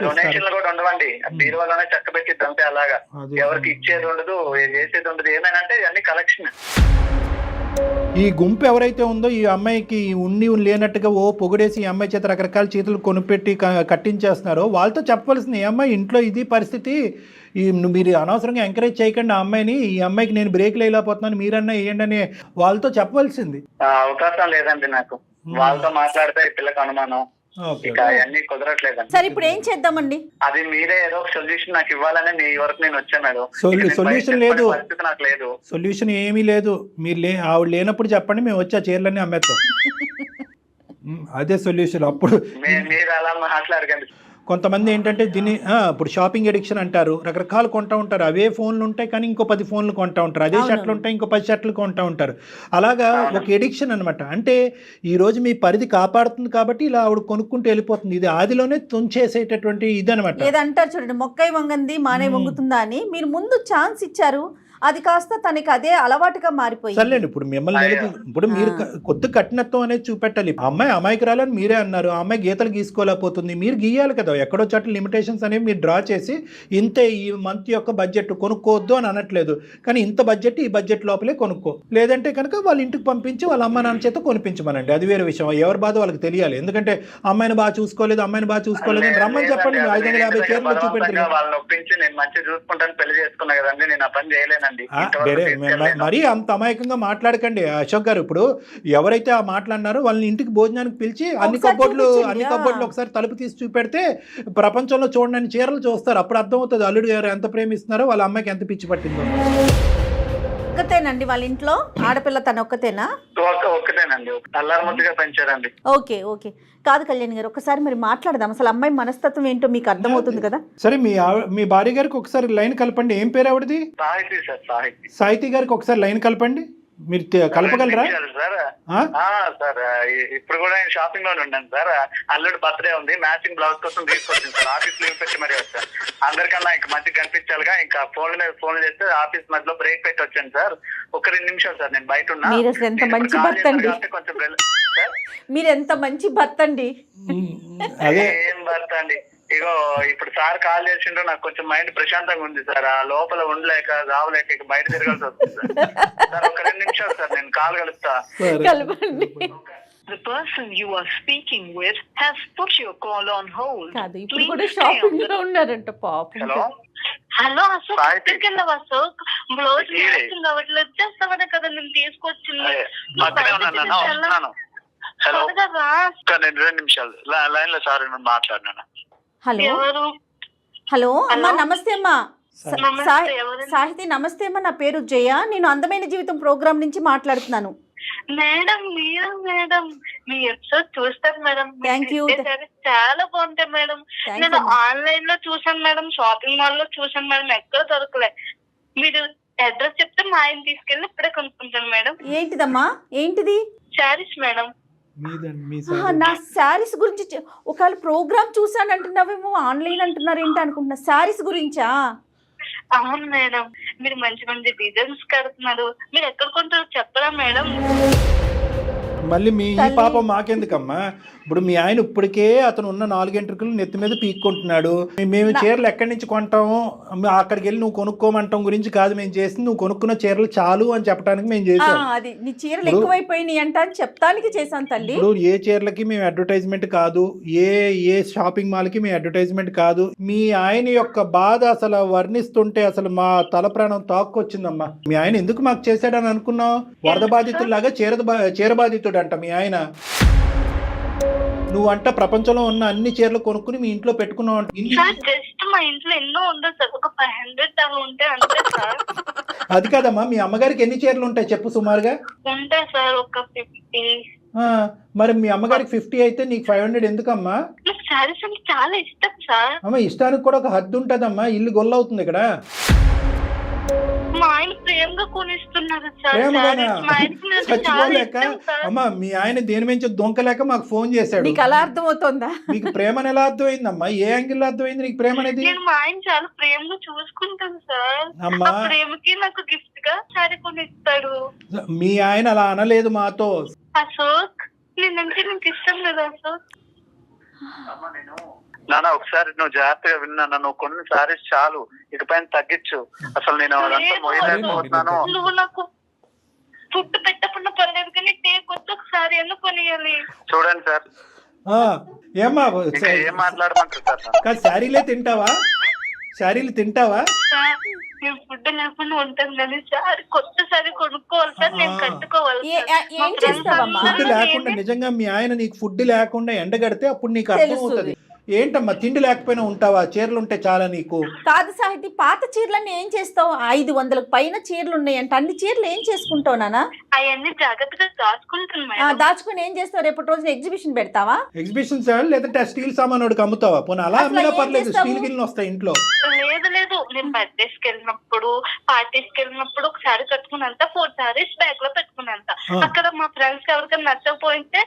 డొనేషన్లు కూడా ఉండవండి, బీరువాలోనే చక్క పెట్టిద్ది అంతే. అలాగా ఎవరికి ఇచ్చేది ఉండదు, చేసేది ఉండదు. ఏమైనా అంటే ఇవన్నీ కలెక్షన్. ఈ గుంపు ఎవరైతే ఉందో ఈ అమ్మాయికి ఉండి లేనట్టుగా పొగిడేసి ఈ అమ్మాయి చేత రకరకాల చేతులు కొనిపెట్టి కట్టించేస్తున్నారో వాళ్ళతో చెప్పవలసింది, ఈ అమ్మాయి ఇంట్లో ఇది పరిస్థితి, మీరు అనవసరంగా ఎంకరేజ్ చేయకండి ఆ అమ్మాయిని, ఈ అమ్మాయికి నేను బ్రేక్లు వేయలేకపోతున్నాను, మీరన్నా వేయండి అని వాళ్ళతో చెప్పవలసింది. అవకాశం లేదండి నాకు, వాళ్ళతో మాట్లాడితే ఈ పిల్లకి అనుమానం, అవన్నీ కుదరట్లేదండి. సరే ఇప్పుడు ఏం చేద్దామండి? అది మీరే ఏదో ఒక సొల్యూషన్ నాకు ఇవ్వాలని మీ వరకు నేను వచ్చాను. సొల్యూషన్ లేదు, నాకు లేదు సొల్యూషన్ ఏమీ లేదు. మీరు ఆవిడ లేనప్పుడు చెప్పండి, మేము వచ్చి ఆ చీరలన్నీ అమ్మేస్తాం. అదే సొల్యూషన్. అప్పుడు మీరు అలా మాట్లాడకండి. కొంతమంది ఏంటంటే దీన్ని ఇప్పుడు షాపింగ్ ఎడిక్షన్ అంటారు, రకరకాలు కొంటూ ఉంటారు. అవే ఫోన్లు ఉంటాయి కానీ ఇంకో 10 ఫోన్లు కొంటూ ఉంటారు, అదే షర్ట్లు ఉంటాయి ఇంకో 10 షర్ట్లు కొంటూ ఉంటారు. అలాగా ఒక ఎడిక్షన్ అనమాట. అంటే ఈరోజు మీ పరిధి కాపాడుతుంది కాబట్టి ఇలా ఆవిడ కొనుక్కుంటూ వెళ్ళిపోతుంది. ఇది ఆదిలోనే తుంచేసేటటువంటి ఇది అనమాట. ఏదంటారు చూడండి, మొక్కై వంగంది మానే వంగుతుందా అని. మీరు ముందు ఛాన్స్ ఇచ్చారు, అది కాస్త తనకి అదే అలవాటుగా మారిపోయింది. సర్లేండి, ఇప్పుడు మిమ్మల్ని ఇప్పుడు మీరు కొద్ది కఠినత్వం అనేది చూపెట్టాలి. అమ్మాయి అమాయకురాలని మీరే అన్నారు, ఆ అమ్మాయి గీతలు గీసుకోలేకపోతుంది, మీరు గీయాలి కదా. ఎక్కడో చోట లిమిటేషన్స్ అనేవి మీరు డ్రా చేసి ఇంతే ఈ మంత్ యొక్క బడ్జెట్ కొనుక్కోవద్దు అని అనట్లేదు, కానీ ఇంత బడ్జెట్ ఈ బడ్జెట్ లోపలే కొనుక్కో, లేదంటే కనుక వాళ్ళ ఇంటికి పంపించి వాళ్ళ అమ్మ నాన్న చేత కొనిపించమనండి. అది వేరే విషయం, ఎవరి బాధ వాళ్ళకి తెలియాలి. ఎందుకంటే అమ్మాయిని బాగా చూసుకోలేదు అని రమ్మని చెప్పండి. 550 చీరలు చూపెడతారు. వాళ్ళని ఒప్పించి నేను మంచిగా చూసుకుంటాను, పెళ్లి చేసుకున్నా కదండి, నేను ఆ పని చేయలేను. మరీ అంత అమాయకంగా మాట్లాడకండి అశోక్ గారు. ఇప్పుడు ఎవరైతే ఆ మాట్లాడినారో వాళ్ళని ఇంటికి భోజనానికి పిలిచి అన్ని కబోర్డ్లు ఒకసారి తలుపు తీసి చూపెడితే ప్రపంచంలో చూడని చీరలు చూస్తారు. అప్పుడు అర్థమవుతుంది అల్లుడు గారు ఎంత ప్రేమిస్తున్నారో, వాళ్ళ అమ్మాయికి ఎంత పిచ్చి పట్టిందో. ఒక్కతేనండి వాళ్ళ ఇంట్లో ఆడపిల్ల, తన ఒక్కతేనా? ఒక్కతేనండి, అల్లారముద్దుగా పెంచారండి. Okay okay. కాదు కళ్యాణ్ గారు, ఒకసారి మరి మాట్లాడదాం. అసలు అమ్మాయి మనస్తత్వం ఏంటో మీకు అర్థమవుతుంది కదా. సరే, మీ భార్య గారికి ఒకసారి లైన్ కలపండి. ఏం పేరు ఆవిడది? సాహితి గారికి ఒకసారి లైన్ కలపండి. మీరు కలపగలరా? సార్ ఇప్పుడు కూడా నేను షాపింగ్ లోనే ఉన్నాను సార్. అల్లుడు బర్త్డే ఉంది, మ్యాచింగ్ బ్లౌజ్ కోసం తీసుకొచ్చింది సార్. ఆఫీస్ లీవ్ పెట్టి మరీ వచ్చాను. అందరికన్నా ఇంకా మంచిగా కనిపించాలిగా, ఇంకా ఫోన్ మీద ఫోన్ చేస్తే ఆఫీస్ మధ్యలో బ్రేక్ పెట్టి వచ్చాను సార్. ఒక 2 నిమిషాలు సార్, నేను బయట ఉన్నా. మీరు ఎంత మంచి భర్త అండి, మీరు ఎంత మంచి భర్త అండి. ఏం భర్త అండి, ఇగో ఇప్పుడు సార్ కాల్ చేసిండ్రు, నాకు కొంచెం మైండ్ ప్రశాంతంగా ఉంది సార్. ఆ లోపల ఉండలేక రావలేక ఇక బయట తిరగాల్సి వస్తుంది సార్. ఒక 2 నిమిషాలు సార్, నేను కాల్ కలుపుతా. కలపండి. The person you are speaking with has put your call on hold. కాదు, ఇప్పుడు కూడా షాపింగ్ లో ఉన్నారంట పాపం. హలో అశోక్, ఎక్కడికి వెళ్ళావు అశోక్? బ్లౌజ్ మ్యాచింగ్ అవ్వట్లేదు, వచ్చేస్తావనే కదా నేను తీసుకొచ్చింది. హలో, 2 నిమిషాలు లైన్ లో సార్ మాట్లాడినాను. హలో హలో అమ్మా, నమస్తే అమ్మా. సాహితి నమస్తే అమ్మా, నా పేరు జయ, నేను అందమైన జీవితం ప్రోగ్రామ్ నుంచి మాట్లాడుతున్నాను. మేడం మీరు మేడం, మీ ఎపిసోడ్ చూస్తాను మేడం. Thank you. చాలా బాగుంటాయి మేడం. నేను ఆన్లైన్ లో చూసాను మేడం, షాపింగ్ మాల్ లో చూసాను మేడం, ఎక్కడ దొరకలే. మీరు అడ్రస్ చెప్తే మా ఆయన తీసుకెళ్ళి ఇప్పుడే కొనుక్కుంటాను మేడం. ఏంటిదమ్మా, ఏంటిది? శారీస్ మేడం. నా శారీస్ గురించి ఒకవేళ ప్రోగ్రామ్ చూసాను అంటున్నావేమో, ఆన్లైన్ అంటున్నారు ఏంటి అనుకుంటున్నా. శారీస్ గురించా? అవును మేడం, మీరు మంచి మంచి డిజైన్స్ కడుతున్నారు. మీరు ఎక్కడ కొంటారో చెప్పరా మేడం? మళ్ళీ మీ ఈ పాపం మాకెందుకమ్మా? ఇప్పుడు మీ ఆయన ఇప్పటికే అతను ఉన్న 4 ఎంట్రుకలు నెత్తి మీద పీక్కుంటున్నాడు. మేము చీరలు ఎక్కడి నుంచి కొంటాము, అక్కడికి వెళ్ళి నువ్వు కొనుక్కోమంటాం గురించి కాదు మేము చేసింది, నువ్వు కొనుక్కున్న చీరలు చాలు అని చెప్పడానికి మేము చేసాం. అది నీ చీరలు ఎక్కువైపోయినాయి అంట అని చెప్తానికి చేశాను తల్లి. ఇప్పుడు ఏ చీరలకి మేము అడ్వర్టైజ్మెంట్ కాదు, ఏ షాపింగ్ మాల్ కి మేము అడ్వర్టైజ్మెంట్ కాదు. మీ ఆయన యొక్క బాధ అసలు వర్ణిస్తుంటే అసలు మా తల ప్రాణం తాక్కొచ్చిందమ్మా. మీ ఆయన ఎందుకు మాకు చేశాడని అనుకున్నావు? వరద బాధితుల్లాగా చీర బాధితుడు అంట మీ ఆయన. నువ్వంట ప్రపంచంలో ఉన్న అన్ని చీరలు కొనుక్కుని మీ ఇంట్లో పెట్టుకున్నావు. జస్ట్ మా ఇంట్లో ఎన్నో ఉండదు సార్, ఒక 500 అలా ఉంటాయి అంతే సార్. అది కాదమ్మా, మీ అమ్మగారికి ఎన్ని చీరలు ఉంటాయి చెప్పు సుమారుగా? ఉంటాయి సార్ ఒక 50. మరి మీ అమ్మగారికి 50 అయితే నీకు 500 ఎందుకమ్మా? శారీస్ అంటే చాలా ఇష్టం సార్. అమ్మ ఇష్టానికి కూడా ఒక హద్దు ఉంటదమ్మా, ఇల్లు గొల్లవుతుంది ఇక్కడ. మా ఆయన ప్రేమగా కొనిస్తున్నారు సార్ ప్రేమగానా? sarees. మా ఆయనకి నేను చాలా చచ్చిపోలేక ఇష్టం సార్. అమ్మా మీ ఆయన దేని నుంచి దొంకలేక మాకు ఫోన్ చేశాడు. నీకు అలా అర్థమవుతుందా? నీకు ప్రేమను ఎలా అర్థమైందమ్మా? ఏ యాంగిల్ అర్థమైంది నీకు ప్రేమ అనేది? నేను మా ఆయన చాలా ప్రేమగా చూసుకుంటాను సార్. అమ్మా ఆ ప్రేమకి నాకు గిఫ్ట్ గా సారీ కొనిస్తాడు. మీ ఆయన అలా అనలేదు మాతో. అశోక్ నేనంటే నీకు ఇష్టం లేదా అశోక్? నాన్న ఒకసారి నువ్వు జాగ్రత్తగా విన్నా, నువ్వు కొన్ని సారీస్ చాలు, ఇకపైన తగ్గించు. అసలు నేను అదంతా మోయలేకపోతున్నాను. నువ్వు నాకు ఫుడ్ పెట్టకుండా పర్లేదు కానీ కొత్త ఒకసారి ఎందుకు కొనియాలి? చూడండి సార్, ఆ, ఏమ్మా ఇంకా ఏం మాట్లాడమంటారు సార్? కాదు, శారీలే తింటావా? శారీలు తింటావా? సార్ నేను ఫుడ్ లేకుండా ఉంటాను కానీ సార్ కొత్త సారీ కొనుక్కోవాలి సార్, నేను కట్టుకోవాలి సార్. ఏం చేస్తావమ్మా? ఫుడ్ లేకుండా నిజంగా మీ ఆయన నీకు ఫుడ్ లేకుండా ఎండగడితే అప్పుడు నీకు అర్థం అవుతుంది. ఏంటమ్మా తిండి లేకపోయినా ఉంటావా? చీరలు ఉంటే చాలా నీకు. కాదు సాహితీ, పాత చీరలన్నీ ఏం చేస్తావు? 500 పైన చీరలు ఉన్నాయంట. అన్ని చీరలు ఏం చేసుకుంటావు నాన్న? అవన్నీ జాగ్రత్తగా దాచుకుంటాను మేడం. దాచుకుని ఏం చేస్తావు? రేపటి రోజున ఎగ్జిబిషన్ పెడతావా? ఎగ్జిబిషన్స్ లేదంటే స్టీల్ సామాన్ వాడికి అమ్ముతావా? పోనీ అలా అసలు అమ్మినా ఏం పర్లేదు, చేస్తావు? స్టీల్ గిన్నెలు వస్తాయి ఇంట్లో. లేదు నేను బర్త్డేస్ కి వెళ్ళినప్పుడు, పార్టీస్ కి వెళ్ళినప్పుడు ఒకసారి కట్టుకున్నంత 4 సారీస్ బ్యాగ్ లో పెట్టుకున్నంత. అక్కడ మా ఫ్రెండ్స్ ఎవరికైనా నచ్చకపోతే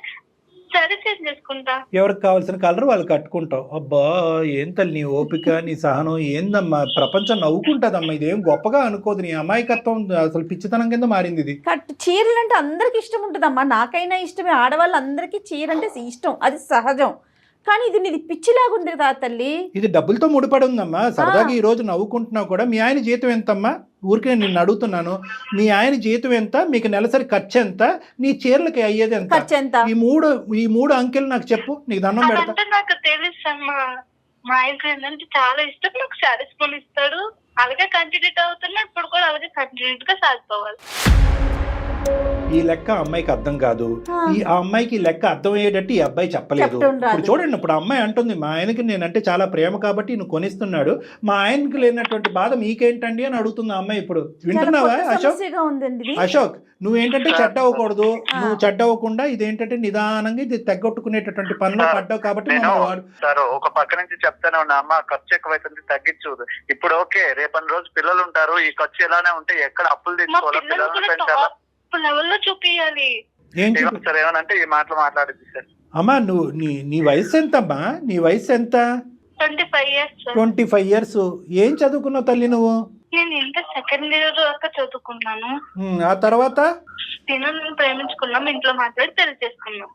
సరే చేంజ్ చేసుకుంటా. ఎవరికి కావాల్సిన కలర్ వాళ్ళు కట్టుకుంటావు. అబ్బా ఏం తల్లి నీ ఓపిక, నీ సహనం ఏందమ్మా? ప్రపంచం నవ్వుకుంటుందమ్మా. ఇదేం గొప్పగా అనుకోదు. నీ అమాయకత్వం అసలు పిచ్చితనం కింద మారింది ఇది. చీరలు అంటే అందరికి ఇష్టం ఉంటుందమ్మా. నాకైనా ఇష్టమే, ఆడవాళ్ళందరికీ చీర అంటే ఇష్టం, అది సహజం. కానీ ఇది నీది పిచ్చిలాగుంది కదా తల్లి. ఇది డబ్బులతో ముడిపడి ఉందమ్మా. సరదాగా ఈ రోజు నవ్వుకుంటున్నావు కూడా. మీ ఆయన జీతం ఎంతమ్మా? ఊరికే నిన్ను అడుగుతున్నాను. మీ ఆయన జీతం ఎంత? మీకు నెలసరి ఖర్చు ఎంత? నీ చీరలకి అయ్యేది ఎంత? ఖర్చు ఎంత? ఈ మూడు అంకెలు నాకు చెప్పు, నీకు దండం పెడతా. అదంటే నాకు తెలుసు అమ్మా. మా ఆయనకు ఏంటంటే చాలా ఇష్టం, నాకు సారీస్ కొనిస్తాడు. అలాగే కంటిన్యూ అవుతున్నా, ఇప్పుడు కూడా అలాగే కంటిన్యూ గా సాగిపోవాలి. ఈ లెక్క అమ్మాయికి అర్థం కాదు. ఆ అమ్మాయికి ఈ లెక్క అర్థం అయ్యేటట్టు ఈ అబ్బాయి చెప్పలేదు. ఇప్పుడు చూడండి, ఇప్పుడు అమ్మాయి అంటుంది మా ఆయనకి నేనంటే చాలా ప్రేమ కాబట్టి నువ్వు కొనిస్తున్నాడు, మా ఆయనకి లేనటువంటి బాధ మీకేంటండి అని అడుగుతుంది ఆ అమ్మాయి. ఇప్పుడు వింటున్నావా అశోక్? అశోక్ నువ్వేంటంటే చెడ్డ అవ్వకూడదు. నువ్వు చెడ్డ అవ్వకుండా ఇదేంటంటే నిదానంగా ఇది తెగొట్టుకునేటటువంటి పనులు పడ్డావు కాబట్టి సార్ ఒక పక్క నుంచి చెప్తానే ఉన్నా, అమ్మ ఖర్చు ఎక్కువైతుంది తగ్గించు. ఇప్పుడు ఓకే, రేపటి రోజు పిల్లలు ఉంటారు, ఈ ఖర్చు ఎలానే ఉంటే ఎక్కడ అప్పులు తెచ్చుకోవాలా, పిల్లల్ని పెంచాలా, లెవెల్లో చూపియాలి. సార్ ఏమనంటే ఈ మాటలు మాట్లాడింది సార్. అమ్మా నువ్వు నీ వయసు ఎంతమ్మా? నీ వయసు ఎంత? 25 years సార్. 25 years. ఏం చదువుకున్నావు తల్లి నువ్వు? నేను ఇంకా సెకండ్ ఇయర్ దాకా చదువుకున్నాను. ఆ తర్వాత నేను ప్రేమించుకున్నాం, ఇంట్లో మాట్లాడి పెళ్లి చేసుకున్నాం.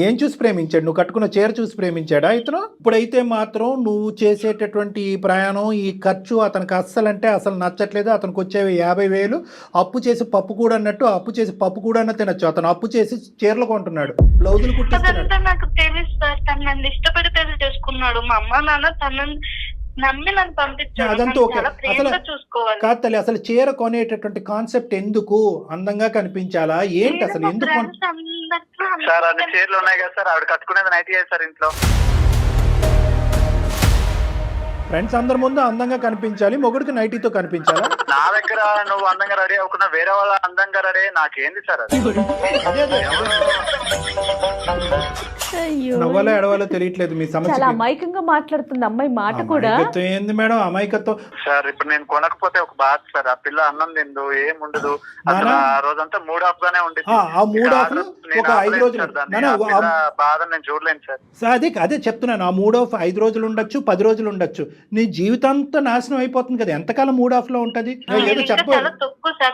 ఏం చూసి ప్రేమించాడు? నువ్వు కట్టుకున్న చీర చూసి ప్రేమించాడా ఇతను? ఇప్పుడైతే మాత్రం నువ్వు చేసేటటువంటి ఈ ప్రయాణం, ఈ ఖర్చు అతనికి అస్సలంటే అసలు నచ్చట్లేదు. అతనికి వచ్చేవి 50,000 అప్పు చేసి పప్పు కూడా అన్నట్టు, అప్పు చేసి పప్పు కూడా అన్న తినచ్చు. అతను అప్పు చేసి చీరలు కొంటున్నాడు, బ్లౌజులు కుట్టిస్తున్నాడు. అదంతా నాకు తెలుసు సార్. తను నన్ను ఇష్టపడి పెళ్లి చేసుకున్నాడు. మా అమ్మ నాన్న తనని నమ్మి నన్ను పంపించాడు. అదంతా ఓకే. అసలు చూసుకోవాలి కాదు తల్లి, అసలు చీర కొనేటటువంటి కాన్సెప్ట్ ఎందుకు? అందంగా కనిపించాలా ఏంటి? అసలు ఎందుకు? సార్ అన్ని చీరలు ఉన్నాయి కదా సార్, ఆవిడ కట్టుకునేది నైట్ సార్ ఇంట్లో. ఫ్రెండ్స్ అందరి ముందు అందంగా కనిపించాలి, మొగుడికి నైటీతో కనిపించాలా? నా దగ్గర నువ్వు అందంగా రెడీ అవ్వకుండా వేరే వాళ్ళ అందంగా రెడీ నాకేంది సార్ అది? నవ్వాలో ఎడవాలో తెలియట్లేదు మీ సమస్య. చాలా అమాయకంగా మాట్లాడుతుంది అమ్మాయి మాట కూడా. ఏంది మేడం అమాయకత్వం? సార్ ఇప్పుడు నేను కొనకపోతే ఒక బాధ సార్. ఆ పిల్ల అన్నం తిందు, ఏముండదు, అసలు ఆ రోజంతా మూడ్ ఆఫ్ గానే ఉండేది. ఆ మూడ్ ఆఫ్ ఒక 5 రోజులు బాధ నేను చూడలేను సార్. అదే చెప్తున్నాను. ఆ మూడ్ ఆఫ్ 5 రోజులు ఉండొచ్చు, 10 రోజులు ఉండొచ్చు. నీ జీవితంతో నాశనం అయిపోతుంది కదా. ఎంతకాలం మూడ్ ఆఫ్ లో ఉంటది? ఏదో చెప్పాలి.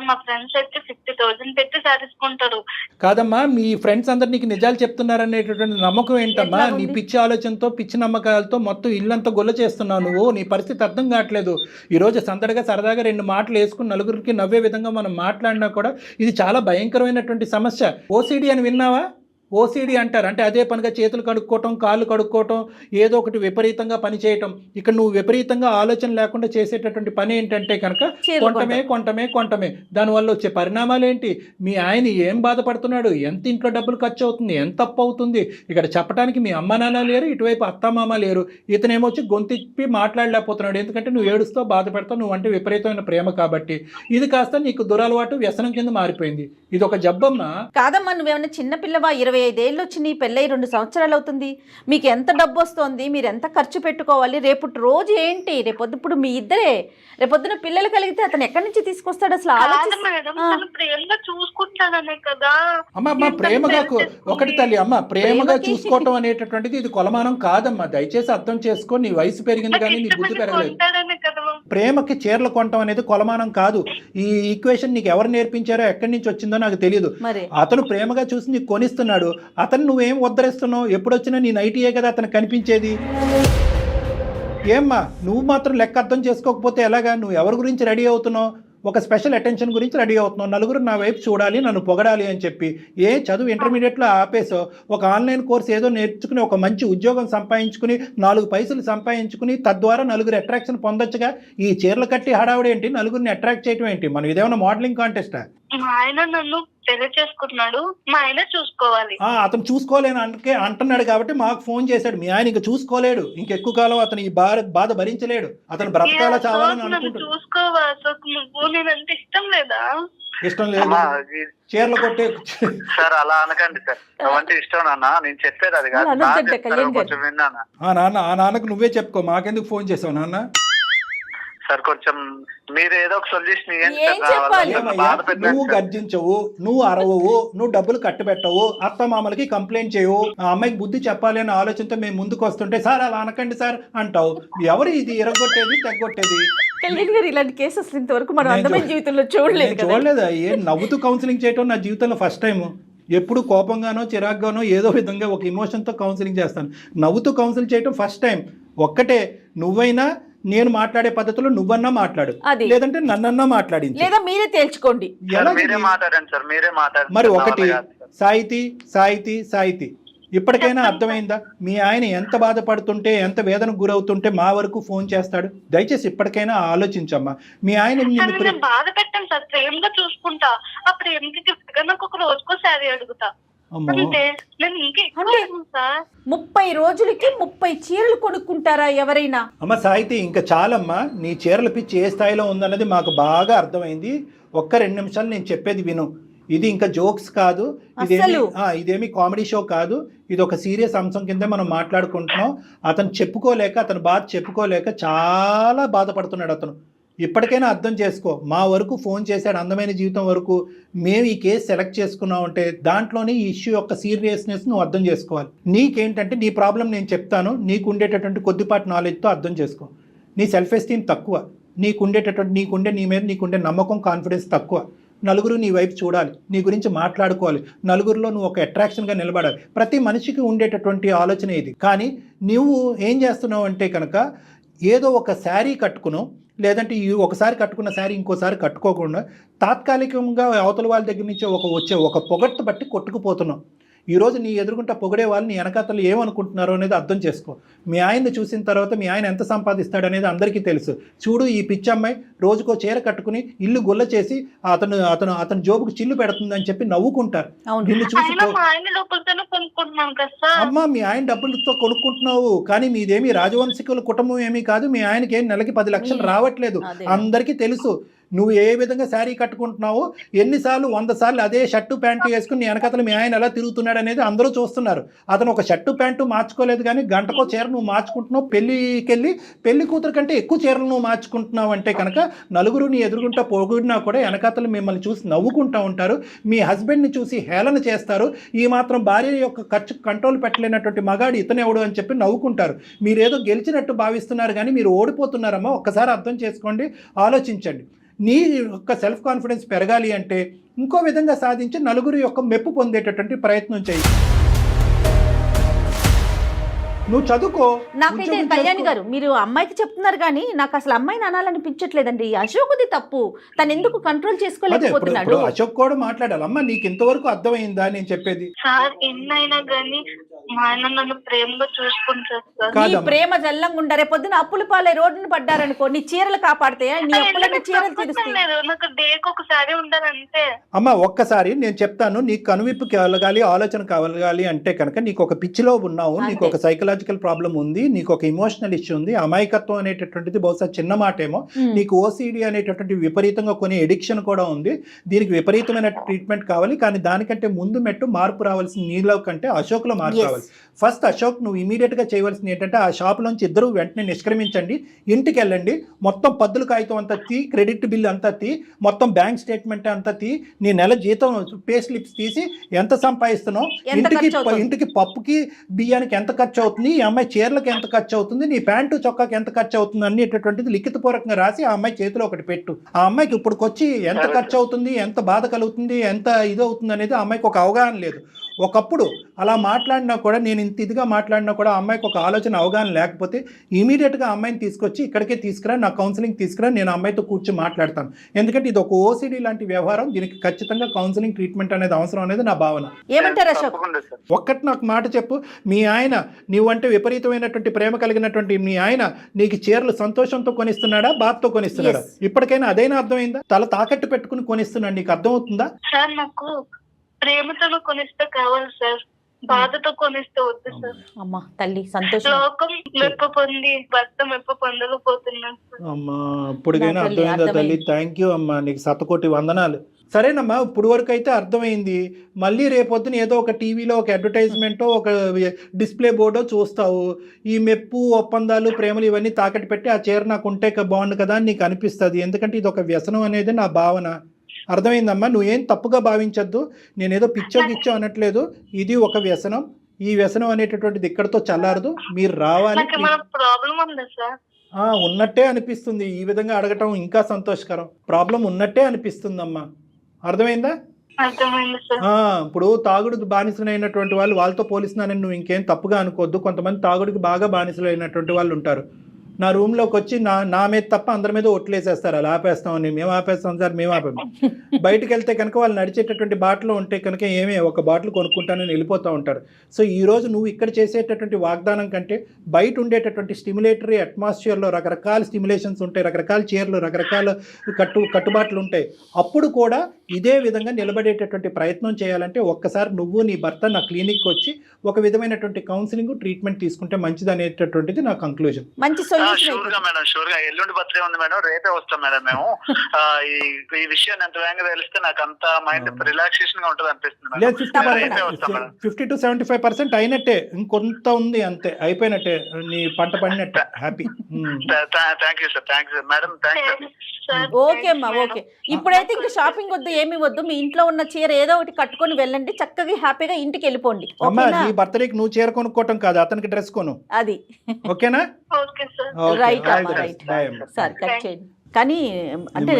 మా ఫ్రెండ్స్ అయితే 50,000 పెట్టి సాధించుకుంటారు. కాదమ్మా, మీ ఫ్రెండ్స్ అందరు నీకు నిజాలు చెప్తున్నారనేటటువంటి నమ్మకం ఏంటమ్మా? నీ పిచ్చి ఆలోచనతో, పిచ్చి నమ్మకాలతో మొత్తం ఇల్లంతా గొల్ల చేస్తున్నావు నువ్వు. నీ పరిస్థితి అర్థం కావట్లేదు. ఈరోజు సందడిగా సరదాగా 2 మాటలు వేసుకుని నలుగురికి నవ్వే విధంగా మనం మాట్లాడినా కూడా ఇది చాలా భయంకరమైనటువంటి సమస్య. ఓసిడి అని విన్నావా? ఓసిడి అంటారు. అంటే అదే పనిగా చేతులు కడుక్కోవటం, కాళ్ళు కడుక్కోవటం, ఏదో ఒకటి విపరీతంగా పని చేయటం. ఇక్కడ నువ్వు విపరీతంగా ఆలోచన లేకుండా చేసేటటువంటి పని ఏంటంటే కనుక కొంటమే. దానివల్ల వచ్చే పరిణామాలు ఏంటి? మీ ఆయన ఏం బాధపడుతున్నాడు, ఎంత ఇంట్లో డబ్బులు ఖర్చు అవుతుంది, ఎంత అప్పు అవుతుంది. ఇక్కడ చెప్పడానికి మీ అమ్మ నాన్న లేరు, ఇటువైపు అత్తమామ లేరు. ఇతనేమొచ్చి గొంతిప్పి మాట్లాడలేకపోతున్నాడు. ఎందుకంటే నువ్వు ఏడుస్తావు, బాధపడతావు, నువ్వు అంటే విపరీతమైన ప్రేమ కాబట్టి. ఇది కాస్త నీకు దురలవాటు, వ్యసనం కింద మారిపోయింది. ఇది ఒక జబ్బమ్మా. కాదమ్మా, నువ్వేమన్నా చిన్నపిల్లవా? 20 5 ఏళ్ళు వచ్చినాయి, పెళ్ళై 2 సంవత్సరాలు అవుతుంది. మీకు ఎంత డబ్బు వస్తుంది, మీరు ఎంత ఖర్చు పెట్టుకోవాలి, రేపు రోజు ఏంటి, రేపొద్దు మీ ఇద్దరే, రేపొద్దున పిల్లలు కలిగితే అతను ఎక్కడి నుంచి తీసుకొస్తాడు అసలు కాదు మేడం, తను ప్రేమగా చూసుకుంటాననే కదా. అమ్మ ప్రేమగా ఒకటి తల్లి, అమ్మ ప్రేమగా చూసుకోవటం అనేటటువంటిది ఇది కొలమానం కాదమ్మా. దయచేసి అర్థం చేసుకో. నీ వయసు పెరిగింది కానీ నీ బుద్ధి పెరగలేదు. ఉంటాడనే కదా. ప్రేమకి చీరలు కొనటం అనేది కొలమానం కాదు. ఈ ఈక్వేషన్ నీకు ఎవరు నేర్పించారో ఎక్కడి నుంచి వచ్చిందో నాకు తెలియదు. మరి అతను ప్రేమగా చూసి నీకు కొనిస్తున్నాడు, అతను నువ్వేం ఉద్ధరిస్తున్నావు? ఎప్పుడొచ్చినా నీ నైటీయే కదా అతను కనిపించేది. ఏమ్మా నువ్వు మాత్రం లెక్క అర్థం చేసుకోకపోతే ఎలాగా? నువ్వు ఎవరి గురించి రెడీ అవుతున్నావు? ఒక స్పెషల్ అటెన్షన్ గురించి రెడీ అవుతున్నావు. నలుగురు నా వైపు చూడాలి, నన్ను పొగడాలి అని చెప్పి. చదువు ఇంటర్మీడియట్లో ఆపేసో ఒక ఆన్లైన్ కోర్స్ ఏదో నేర్చుకుని ఒక మంచి ఉద్యోగం సంపాదించుకుని 4 పైసలు సంపాదించుకుని తద్వారా నలుగురు అట్రాక్షన్ పొందొచ్చుగా. ఈ చీరలు కట్టి హడావుడు ఏంటి? నలుగురిని అట్రాక్ట్ చేయడం ఏంటి? మనం ఇదేమన్నా మోడలింగ్ కాంటెస్టా? మా ఆయన నన్ను పెళ్లి చేసుకుంటున్నాడు, మా ఆయన చూసుకోవాలి. అతను చూసుకోలేను అంటున్నాడు కాబట్టి మాకు ఫోన్ చేశాడు. మీ ఆయన ఇంకా చూసుకోలేడు, ఇంకెక్కువ కాలం అతను ఈ బాధ భరించలేడు. అతను బ్రతకాల చావాలని అనుకుంటాడు. చూసుకోవాలి నువ్వు, నేనంటే ఇష్టం లేదా? ఇష్టం లేదు, చీరలు కొట్టే. సార్ అలా అనకండి సార్, అవంటే ఇష్టం నాన్న. నేను చెప్పేది అది కాదు, కొంచెం విన్నానా. నాన్న ఆ నాన్నకు నువ్వే చెప్పుకో, మాకెందుకు ఫోన్ చేసావు నాన్న? సార్ కొంచెం మీరు ఏదో ఒక సొల్యూషన్ నువ్వు గర్జించవు, నువ్వు అరవవు, నువ్వు డబ్బులు కట్టబెట్టవు, అత్త మామలకి కంప్లైంట్ చేయవు. ఆ అమ్మాయికి బుద్ధి చెప్పాలి అనే ఆలోచనతో మేము ముందుకు వస్తుంటే సార్ అలా అనకండి సార్ అంటావు. ఎవరు ఇది ఇరగొట్టేది తెగొట్టేది? కళ్యాణ్ గారు ఇలాంటి కేసెస్ ఇంతవరకు మనం అందమైన జీవితంలో చూడలేదా? నవ్వుతూ కౌన్సిలింగ్ చేయటం నా జీవితంలో ఫస్ట్ టైం. ఎప్పుడు కోపంగానో చిరాగ్గానో ఏదో విధంగా ఒక ఇమోషన్తో కౌన్సిలింగ్ చేస్తాను. నవ్వుతూ కౌన్సిలింగ్ చేయటం ఫస్ట్ టైం. ఒక్కటే, నువ్వైనా నేను మాట్లాడే పద్ధతిలో నువ్వన్నా మాట్లాడు, లేదంటే నన్నన్నా మాట్లాడింది, లేదా మీరే తేల్చుకోండి. మరి ఒకటి సాహితీ ఇప్పటికైనా అర్థమైందా? మీ ఆయన ఎంత బాధపడుతుంటే, ఎంత వేదనకు గురవుతుంటే మా వరకు ఫోన్ చేస్తాడు? దయచేసి ఇప్పటికైనా ఆలోచించమ్మా. మీ ఆయన బాధ పెట్టాను సార్, ప్రేమగా చూసుకుంటా. ఆ ప్రేమకి గిఫ్ట్ గా నాకు ఒక రోజుకో శారీ అడుగుతా. 30 రోజులకి 30 చీరలు కొనుక్కుంటారా ఎవరైనా? అమ్మ సాహితీ, ఇంకా చాలమ్మా. నీ చీరల పిచ్చి ఏ స్థాయిలో ఉందన్నది మాకు బాగా అర్థమైంది. ఒక్క 2 నిమిషాలు నేను చెప్పేది విను. ఇది ఇంకా జోక్స్ కాదు, ఇదేమి కామెడీ షో కాదు. ఇది ఒక సీరియస్ అంశం కింద మనం మాట్లాడుకుంటున్నాం. అతను చెప్పుకోలేక, అతను బాధ చెప్పుకోలేక చాలా బాధపడుతున్నాడు అతను. ఇప్పటికైనా అర్థం చేసుకో. మా వరకు ఫోన్ చేశాడు, అందమైన జీవితం వరకు. మేము ఈ కేసు సెలెక్ట్ చేసుకున్నామంటే దాంట్లోనే ఈ ఇష్యూ యొక్క సీరియస్నెస్ నువ్వు అర్థం చేసుకోవాలి. నీకేంటంటే నీ ప్రాబ్లం నేను చెప్తాను, నీకు ఉండేటటువంటి కొద్దిపాటి నాలెడ్జ్తో అర్థం చేసుకో. నీ సెల్ఫ్ ఎస్టీమ్ తక్కువ, నీ మీద నీకుండే నమ్మకం, కాన్ఫిడెన్స్ తక్కువ. నలుగురు నీ వైపు చూడాలి, నీ గురించి మాట్లాడుకోవాలి, నలుగురిలో నువ్వు ఒక అట్రాక్షన్గా నిలబడాలి. ప్రతి మనిషికి ఉండేటటువంటి ఆలోచన ఇది. కానీ నువ్వు ఏం చేస్తున్నావు అంటే కనుక ఏదో ఒక శారీ కట్టుకును, లేదంటే ఒకసారి కట్టుకున్న శారీ ఇంకోసారి కట్టుకోకుండా తాత్కాలికంగా అవతల వాళ్ళ దగ్గర నుంచి వచ్చే ఒక పొగట్టు బట్టి కొట్టుకుపోతున్నావు. ఈరోజు నీ ఎదురుకుంటా పొగిడే వాళ్ళు నీ వెనకాతలు ఏమనుకుంటున్నారో అనేది అర్థం చేసుకో. మీ ఆయన్ని చూసిన తర్వాత మీ ఆయన ఎంత సంపాదిస్తాడు అనేది అందరికీ తెలుసు. చూడు, ఈ పిచ్చమ్మాయి రోజుకో చీర కట్టుకుని ఇల్లు గుల్ల చేసి అతను జోబుకు చిల్లు పెడుతుందని చెప్పి నవ్వుకుంటారు. నిన్ను చూసి అమ్మా మీ ఆయన డబ్బులతో కొనుక్కుంటున్నావు, కానీ మీదేమి రాజవంశికుల కుటుంబం ఏమీ కాదు. మీ ఆయనకి నెలకి 10 లక్షలు రావట్లేదు, అందరికీ తెలుసు. నువ్వు ఏ విధంగా శారీ కట్టుకుంటున్నావు, ఎన్నిసార్లు 100 సార్లు అదే షర్టు ప్యాంటు వేసుకుని నీ వెనకాతలు మీ ఆయన ఎలా తిరుగుతున్నాడు అనేది అందరూ చూస్తున్నారు. అతను ఒక షర్టు ప్యాంటు మార్చుకోలేదు, కానీ గంటకో చీర నువ్వు మార్చుకుంటున్నావు. పెళ్లి కూతురు కంటే ఎక్కువ చీరలు నువ్వు మార్చుకుంటున్నావు అంటే కనుక నలుగురు నీ ఎదురుగుంటా పొగిడినా కూడా వెనకాతలు మిమ్మల్ని చూసి నవ్వుకుంటూ ఉంటారు. మీ హస్బెండ్ని చూసి హేళన చేస్తారు. ఈ మాత్రం భార్య యొక్క ఖర్చు కంట్రోల్ పెట్టలేనటువంటి మగాడు ఇతనెవడు అని చెప్పి నవ్వుకుంటారు. మీరేదో గెలిచినట్టు భావిస్తున్నారు, కానీ మీరు ఓడిపోతున్నారమ్మా. ఒక్కసారి అర్థం చేసుకోండి, ఆలోచించండి. నీ యొక్క సెల్ఫ్ కాన్ఫిడెన్స్ పెరగాలి అంటే ఇంకో విధంగా సాధించి నలుగురు యొక్క మెప్పు పొందేటటువంటి ప్రయత్నం చేయి. నువ్వు చదువుకో. నాకైతే కళ్యాణి గారు మీరు అమ్మాయికి చెప్తున్నారు, కానీ నాకు అసలు అమ్మాయిని అనాలనిపించట్లేదండి. అశోక్ది తప్పు, తను ఎందుకు కంట్రోల్ చేసుకోలేకపోతున్నాడు. అశోక్ కూడా మాట్లాడాలి. అమ్మ నీకు ఇంతవరకు అర్థమైందా నేను చెప్పేది? సార్ ఎన్నైనా కానీ మా ఆయన నన్ను ప్రేమగా చూసుకుంటారు. నీ ప్రేమ జల్లంగా ఉండారే, పొద్దున అప్పుల పాలై రోడ్డును పడ్డారనుకో, నీ చీరలు కాపాడతాయా? నీ అప్పులన్నీ చీరలు తీరుస్తాయి. నాకు డేకి ఒకసారి ఉండాలంటే. అమ్మ ఒక్కసారి నేను చెప్తాను, నీకు కనువిప్పు కలగాలి, ఆలోచన కలగాలి అంటే కనుక నీకు ఒక పిచ్చిలో ఉన్నావు, నీకు ఒక సైకలాజికల్ సైకలాజికల్ ప్రాబ్లం ఉంది, నీకు ఒక ఇమోషనల్ ఇష్యూ ఉంది, అమాయకత్వం అనేటటువంటిది బహుశా చిన్న మాటేమో, నీకు ఓసిడి అనేటటువంటి విపరీతంగా కొన్ని ఎడిక్షన్ కూడా ఉంది, దీనికి విపరీతమైన ట్రీట్మెంట్ కావాలి, కానీ దానికంటే ముందు మెట్టు మార్పు రావాల్సిన నీలో కంటే అశోక్లో మార్పు రావాలి. ఫస్ట్ అశోక్ నువ్వు ఇమీడియట్గా చేయవలసింది ఏంటంటే ఆ షాప్లోంచి ఇద్దరు వెంటనే నిష్క్రమించండి, ఇంటికి వెళ్ళండి, మొత్తం పద్దుల కాగితం అంతా తీ, క్రెడిట్ బిల్ అంతా తీ, మొత్తం బ్యాంక్ స్టేట్మెంట్ అంతా తీ, నీ నెల జీతం పే స్లిప్స్ తీసి ఎంత సంపాదిస్తున్నావు, ఇంటికి పప్పుకి బియ్యానికి ఎంత ఖర్చు అవుతుంది, ఈ అమ్మాయి చీరలకు ఎంత ఖర్చు అవుతుంది, నీ ప్యాంటు చొక్కాకి ఎంత ఖర్చు అవుతుంది అనేటటువంటిది లిఖితపూర్వకంగా రాసి ఆ అమ్మాయి చేతిలో ఒకటి పెట్టు. ఆ అమ్మాయికి ఇప్పుడుకొచ్చి ఎంత ఖర్చు అవుతుంది, ఎంత బాధ కలుగుతుంది, ఎంత ఇదవుతుంది అనేది ఆ అమ్మాయికి ఒక అవగాహన లేదు. ఒకప్పుడు అలా మాట్లాడినా కూడా, నేను ఇంత ఇదిగా మాట్లాడినా కూడా ఆ అమ్మాయికి ఒక ఆలోచన అవగాహన లేకపోతే ఇమీడియట్గా ఆ అమ్మాయిని తీసుకొచ్చి ఇక్కడికే తీసుకురా, నా కౌన్సిలింగ్ తీసుకురా, నేను అమ్మాయితో కూర్చొని మాట్లాడతాను. ఎందుకంటే ఇది ఒక ఓసిడి లాంటి వ్యవహారం, దీనికి ఖచ్చితంగా కౌన్సిలింగ్ ట్రీట్మెంట్ అనేది అవసరం అనేది నా భావన. ఏమంటారు అశోక్? ఒక్కటి నాకు మాట చెప్పు, మీ ఆయన నీవంటే విపరీతమైనటువంటి ప్రేమ కలిగినటువంటి మీ ఆయన నీకు చీరలు సంతోషంతో కొనిస్తున్నాడా, బాధతో కొనిస్తున్నాడా? ఇప్పటికైనా అదైనా అర్థమైందా? తల తాకట్టు పెట్టుకుని కొనిస్తున్నాడు, నీకు అర్థమవుతుందా? సార్ నాకు ప్రేమతో కొనిస్తే కావాలి సార్, బాధతో కొనిస్తే వద్దు సార్. అమ్మా తల్లి సంతోషం. లోకం మెప్పు పొంది భర్త మెప్పు పొందలేకపోతున్నాను సార్. అమ్మా ఇప్పుడుకైనా అర్థమైందా తల్లి? థ్యాంక్ యూ అమ్మా, నీకు 100 వందనాలు. సరేనమ్మా, ఇప్పుడు వరకు అయితే అర్థమైంది. మళ్ళీ రేపొద్దున ఏదో ఒక టీవీలో ఒక అడ్వర్టైజ్మెంటో ఒక డిస్ప్లే బోర్డో చూస్తావు, ఈ మెప్పు ఒప్పందాలు ప్రేమలు ఇవన్నీ తాకట్టు పెట్టి ఆ చీర నాకు ఉంటే బాగుండు కదా అని నీకు అనిపిస్తుంది. ఎందుకంటే ఇది ఒక వ్యసనం అనేది నా భావన. అర్థమైందమ్మా, నువ్వేం తప్పుగా భావించద్దు, నేనేదో పిచ్చో అనట్లేదు, ఇది ఒక వ్యసనం. ఈ వ్యసనం అనేటటువంటిది ఇక్కడతో చల్లారదు, మీరు రావాలి. ఉన్నట్టే అనిపిస్తుంది, ఈ విధంగా అడగటం ఇంకా సంతోషకరం. ప్రాబ్లం ఉన్నట్టే అనిపిస్తుందమ్మా, అర్థమైందా? ఇప్పుడు తాగుడుకు బానిసలైనటువంటి వాళ్ళు వాళ్ళతో పోలిస్తున్నానని నువ్వు ఇంకేం తప్పుగా అనుకోవద్దు. కొంతమంది తాగుడికి బాగా బానిసలైనటువంటి వాళ్ళు ఉంటారు. నా రూమ్లోకి వచ్చి నా మీద తప్ప అందరి మీద ఒట్లేసేస్తారు, అలా ఆపేస్తామని. మేము ఆపేస్తాం సార్, మేము ఆపాము. బయటకు వెళ్తే కనుక వాళ్ళు నడిచేటటువంటి బాటలో ఉంటే కనుక ఒక బాటిల్ కొనుక్కుంటానని వెళ్ళిపోతూ ఉంటారు. సో ఈరోజు నువ్వు ఇక్కడ చేసేటటువంటి వాగ్దానం కంటే బయట ఉండేటటువంటి స్టిమ్యులేటరీ అట్మాస్ఫియర్లో రకరకాల స్టిమ్యులేషన్స్ ఉంటాయి, రకరకాల చీరలు, రకరకాల కట్టుబాట్లు ఉంటాయి. అప్పుడు కూడా ఇదే విధంగా నిలబడేటటువంటి ప్రయత్నం చేయాలంటే ఒక్కసారి నువ్వు నీ భర్త నా క్లినిక్కి వచ్చి ఒక విధమైనటువంటి కౌన్సిలింగ్ ట్రీట్మెంట్ తీసుకుంటే మంచిది అనేటటువంటిది నా కంక్లూజన్. మంచి షూర్ గా మేడం, షూర్ గా. ఎల్లుండి బర్త్డే ఉంది మేడం, రేపే వస్తాం మేడం మేము. ఈ విషయాన్ని ఎంత వేగంగా తెలిస్తే నాకు అంత మైండ్ రిలాక్సేషన్ గా ఉంటుంది అనిపిస్తుంది. 50 to 75% అయినట్టే, ఇంకొంత ఉంది అంతే, అయిపోయినట్టే, నీ పంట పడినట్టే. Happy. Thank you sir, thank you madam, thank you. Okay అమ్మా, ఓకే. ఇప్పుడైతే ఇంకా షాపింగ్ వద్దు, ఏమి వద్దు, మీ ఇంట్లో ఉన్న చీర ఏదో ఒకటి కట్టుకొని వెళ్ళండి, చక్కగా హ్యాపీగా ఇంటికి వెళ్ళిపోండి. అమ్మా నీ బర్త్డేకి నువ్వు చీర కొనుక్కోవటం కాదు, అతనికి డ్రెస్ కొను, అది ఓకేనా? రైట్ అమ్మా, రైట్. సరే కట్ చేయండి. కానీ అంటే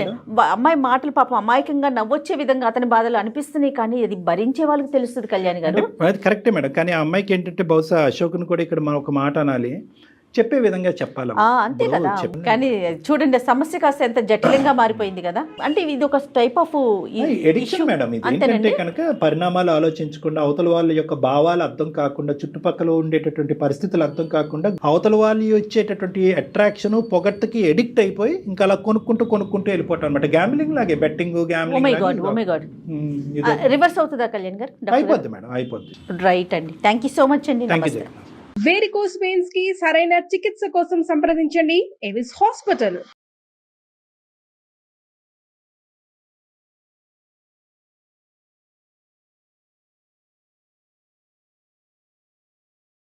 అమ్మాయి మాటలు పాపం అమాయకంగా నవ్వొచ్చే విధంగా అతని బాధలు అనిపిస్తున్నాయి, కానీ అది భరించే వాళ్ళకి తెలుస్తుంది కళ్యాణి గారు. అది కరెక్టే మేడం, కానీ ఆ అమ్మాయికి ఏంటంటే బహుశా అశోక్ను కూడా ఇక్కడ మనం ఒక మాట అనాలి, చెప్పే విధంగా చెప్పాలి. అంతే కదా. కానీ చూడండి సమస్య కాస్త ఎంత జటిలంగా మారిపోయింది కదా. అంటే ఇది ఒక టైప్ ఆఫ్ ఎడిక్షన్ మేడం. ఇది ఏంటంటే కనుక పరిణామాలు ఆలోచించకుండా, అవతల వాళ్ళ యొక్క భావాలు అర్థం కాకుండా, చుట్టుపక్కల ఉండేటటువంటి పరిస్థితులు అర్థం కాకుండా, అవతల వాళ్ళు ఇచ్చేటటువంటి అట్రాక్షన్ పొగట్టుకి ఎడిక్ట్ అయిపోయి ఇంకా అలా కొనుక్కుంటూ వెళ్ళిపోవటం అనమాట. గ్యాంబ్లింగ్ లాగే, బెట్టింగ్, రివర్స్ అవుతుందా కళ్యాణ్ గారు? అయిపోద్ది మేడం, అయిపోద్ది. రైట్ అండి, థ్యాంక్ యూ సో మచ్ అండి. వేరికోస్ వెయిన్స్ కి సరైన చికిత్స కోసం సంప్రదించండి ఎవిస్ హాస్పిటల్.